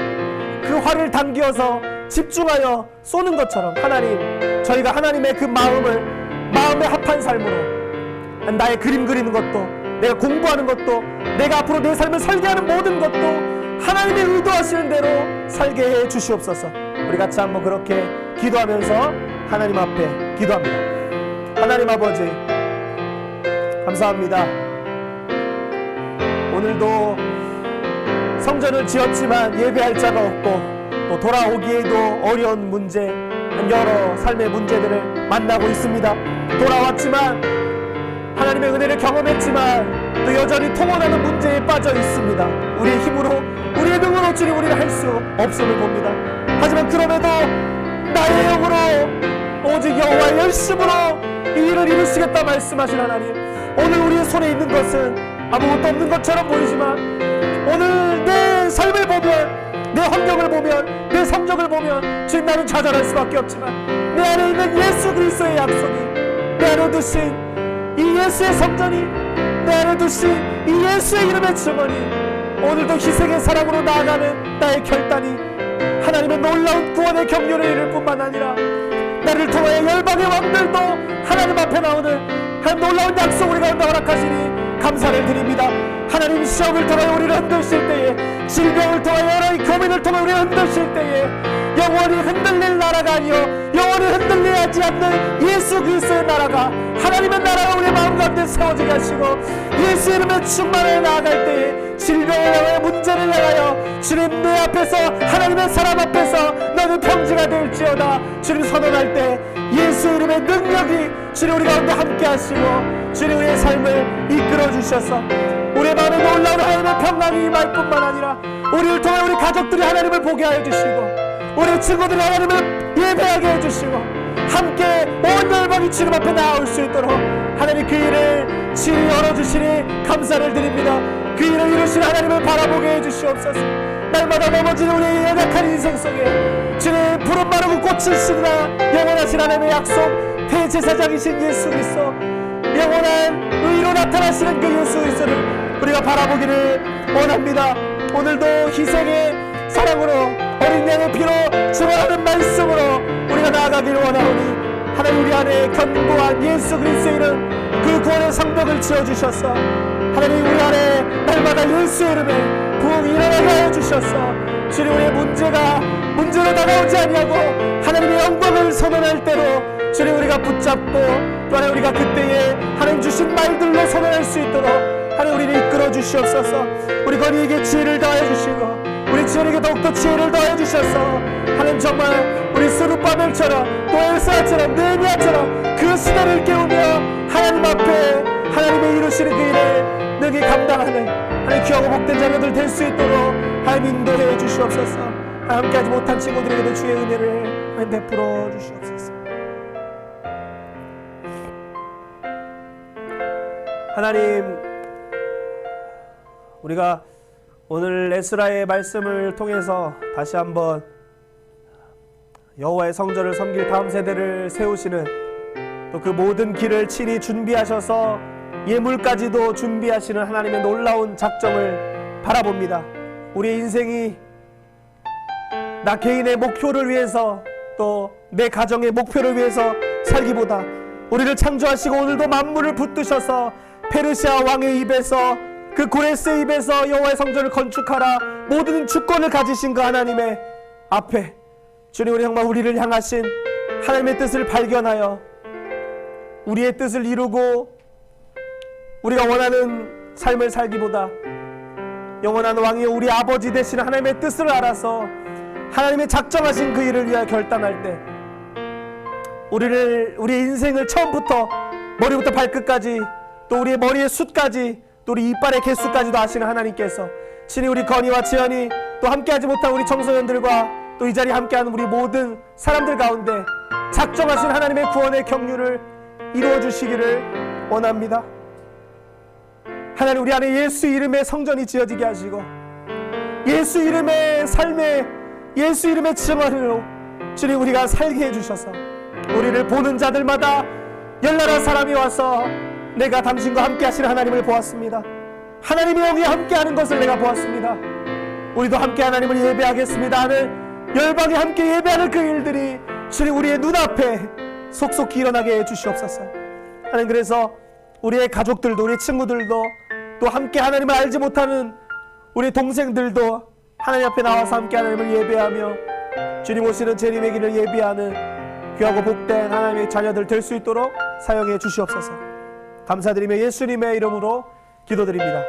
S1: 그 활을 당기어서 집중하여 쏘는 것처럼 하나님 저희가 하나님의 그 마음에 합한 삶으로 나의 그림 그리는 것도 내가 공부하는 것도, 내가 앞으로 내 삶을 설계하는 모든 것도 하나님의 의도하시는 대로 살게 해 주시옵소서. 우리 같이 한번 그렇게 기도하면서 하나님 앞에 기도합니다. 하나님 아버지, 감사합니다. 오늘도 성전을 지었지만 예배할 자가 없고, 또 돌아오기에도 어려운 문제, 여러 삶의 문제들을 만나고 있습니다. 돌아왔지만 하나님의 은혜를 경험했지만 또 여전히 통원하는 문제에 빠져 있습니다. 우리의 힘으로, 우리의 능으로 주님 우리를 할 수 없음을 봅니다. 하지만 그럼에도 나의 영으로 오직 여호와의 열심으로 이 일을 이루시겠다 말씀하신 하나님, 오늘 우리의 손에 있는 것은 아무것도 없는 것처럼 보이지만 오늘 내 삶을 보면, 내 환경을 보면, 내 성적을 보면 주님 나는 좌절할 수밖에 없지만 내 안에 있는 예수 그리스도의 약속이, 내 안에 두신 이 예수의 성전이, 내 안에 두신 이 예수의 이름의 증언이 오늘도 희생의 사랑으로 나아가는 나의 결단이 하나님의 놀라운 구원의 경륜을 이룰 뿐만 아니라 나를 통하여 열방의 왕들도 하나님 앞에 나오는 한 놀라운 약속을 우리 가운데 허락하시니 감사를 드립니다. 하나님, 시험을 통하여 우리를 흔드실 때에, 질병을 통하여 여러 고민을 통하여 우리를 흔드실 때에 영원히 흔들릴 나라가 아니요 영원히 흔들리지 않는 예수 그리스도의 나라가, 하나님의 나라가 우리의 마음 가운데 세워지게 하시고, 예수 이름의 충만에 나아갈 때에 질병을 향하여, 문제를 향하여 주님 내 앞에서, 하나님의 사람 앞에서 너는 평지가 될지어다 주님 선언할 때 예수 이름의 능력이 주님 우리 가운데 함께 하시고 주님 우리의 삶을 이끌어 주셔서 우리의 마음에 놀라운 하나님의 평강이 임할 뿐만 아니라 우리를 통해 우리 가족들이 하나님을 보게 하여 주시고, 우리 친구들이 하나님을 예배하게 해주시고, 함께 온 열방이 주님 앞에 나올 수 있도록 하나님 그 일을 친히 열어주시니 감사를 드립니다. 그 일을 이루신 하나님을 바라보게 해주시옵소서. 날마다 넘어지는 우리의 연약한 인생 속에 주님 푸른 마르고 꽃을 심으나 영원하신 하나님의 약속, 대제사장이신 예수 그리스도, 영원한 의로 나타나시는 그 예수 그리스도를 우리가 바라보기를 원합니다. 오늘도 희생의 사랑으로, 어린 양의 피로 증언하는 말씀으로 우리가 나아가기를 원하오니 하나님 우리 안에 견고한 예수 그리스도의 이름, 그 구원의 성벽을 지어주셔서 하나님 우리 안에 날마다 예수의 이름에 부흥이 일어나게 하여 주셔서 주님 우리의 문제가 문제로 다가오지 아니하고 하나님의 영광을 선언할 때로 주님 우리가 붙잡고, 또한 우리가 그때에 하나님 주신 말들로 선언할 수 있도록 하나님 우리를 이끌어 주시옵소서. 우리 건이에게 지혜를 더하여 주시고 우리 지혜에게 더욱더 지혜를 더하여 주셔서 하나님 정말 우리 스룹바벨처럼 또 엘사처럼 느헤미야처럼 그 시대를 깨우며 하나님 앞에 하나님의 이루시는 그 일을 능히 감당하는 하나님 귀하고 복된 자녀들 될 수 있도록 하나님 인도해 주시옵소서. 함께하지 못한 친구들에게도 주의 은혜를 하나님 베풀어 주시옵소서. 하나님, 우리가 오늘 에스라의 말씀을 통해서 다시 한번 여호와의 성전을 섬길 다음 세대를 세우시는, 또 그 모든 길을 친히 준비하셔서 예물까지도 준비하시는 하나님의 놀라운 작정을 바라봅니다. 우리의 인생이 나 개인의 목표를 위해서, 또 내 가정의 목표를 위해서 살기보다 우리를 창조하시고 오늘도 만물을 붙드셔서 페르시아 왕의 입에서, 그 고레스의 입에서 여호와의 성전을 건축하라 모든 주권을 가지신 그 하나님의 앞에 주님, 우리 정말 우리를 향하신 하나님의 뜻을 발견하여 우리의 뜻을 이루고 우리가 원하는 삶을 살기보다 영원한 왕이 우리 아버지 되신 하나님의 뜻을 알아서 하나님의 작정하신 그 일을 위하여 결단할 때 우리의 인생을 처음부터 머리부터 발끝까지, 또 우리의 머리의 숱까지, 또 우리 이빨의 개수까지도 아시는 하나님께서 친히 우리 건이와 지연이, 또 함께하지 못한 우리 청소년들과 또 이 자리에 함께하는 우리 모든 사람들 가운데 작정하신 하나님의 구원의 경륜을 이루어 주시기를 원합니다. 하나님, 우리 안에 예수 이름의 성전이 지어지게 하시고 예수 이름의 삶에, 예수 이름의 증언으로 주님 우리가 살게 해주셔서 우리를 보는 자들마다 열나라 사람이 와서 내가 당신과 함께 하시는 하나님을 보았습니다, 하나님의 영이 함께하는 것을 내가 보았습니다, 우리도 함께 하나님을 예배하겠습니다 하는 열방이 함께 예배하는 그 일들이 주님 우리의 눈앞에 속속히 일어나게 해주시옵소서. 하나님, 그래서 우리의 가족들도, 우리의 친구들도 또 함께 하나님을 알지 못하는 우리 동생들도 하나님 앞에 나와서 함께 하나님을 예배하며 주님 오시는 재림의 길을 예비하는 귀하고 복된 하나님의 자녀들 될 수 있도록 사용해 주시옵소서. 감사드리며 예수님의 이름으로 기도드립니다.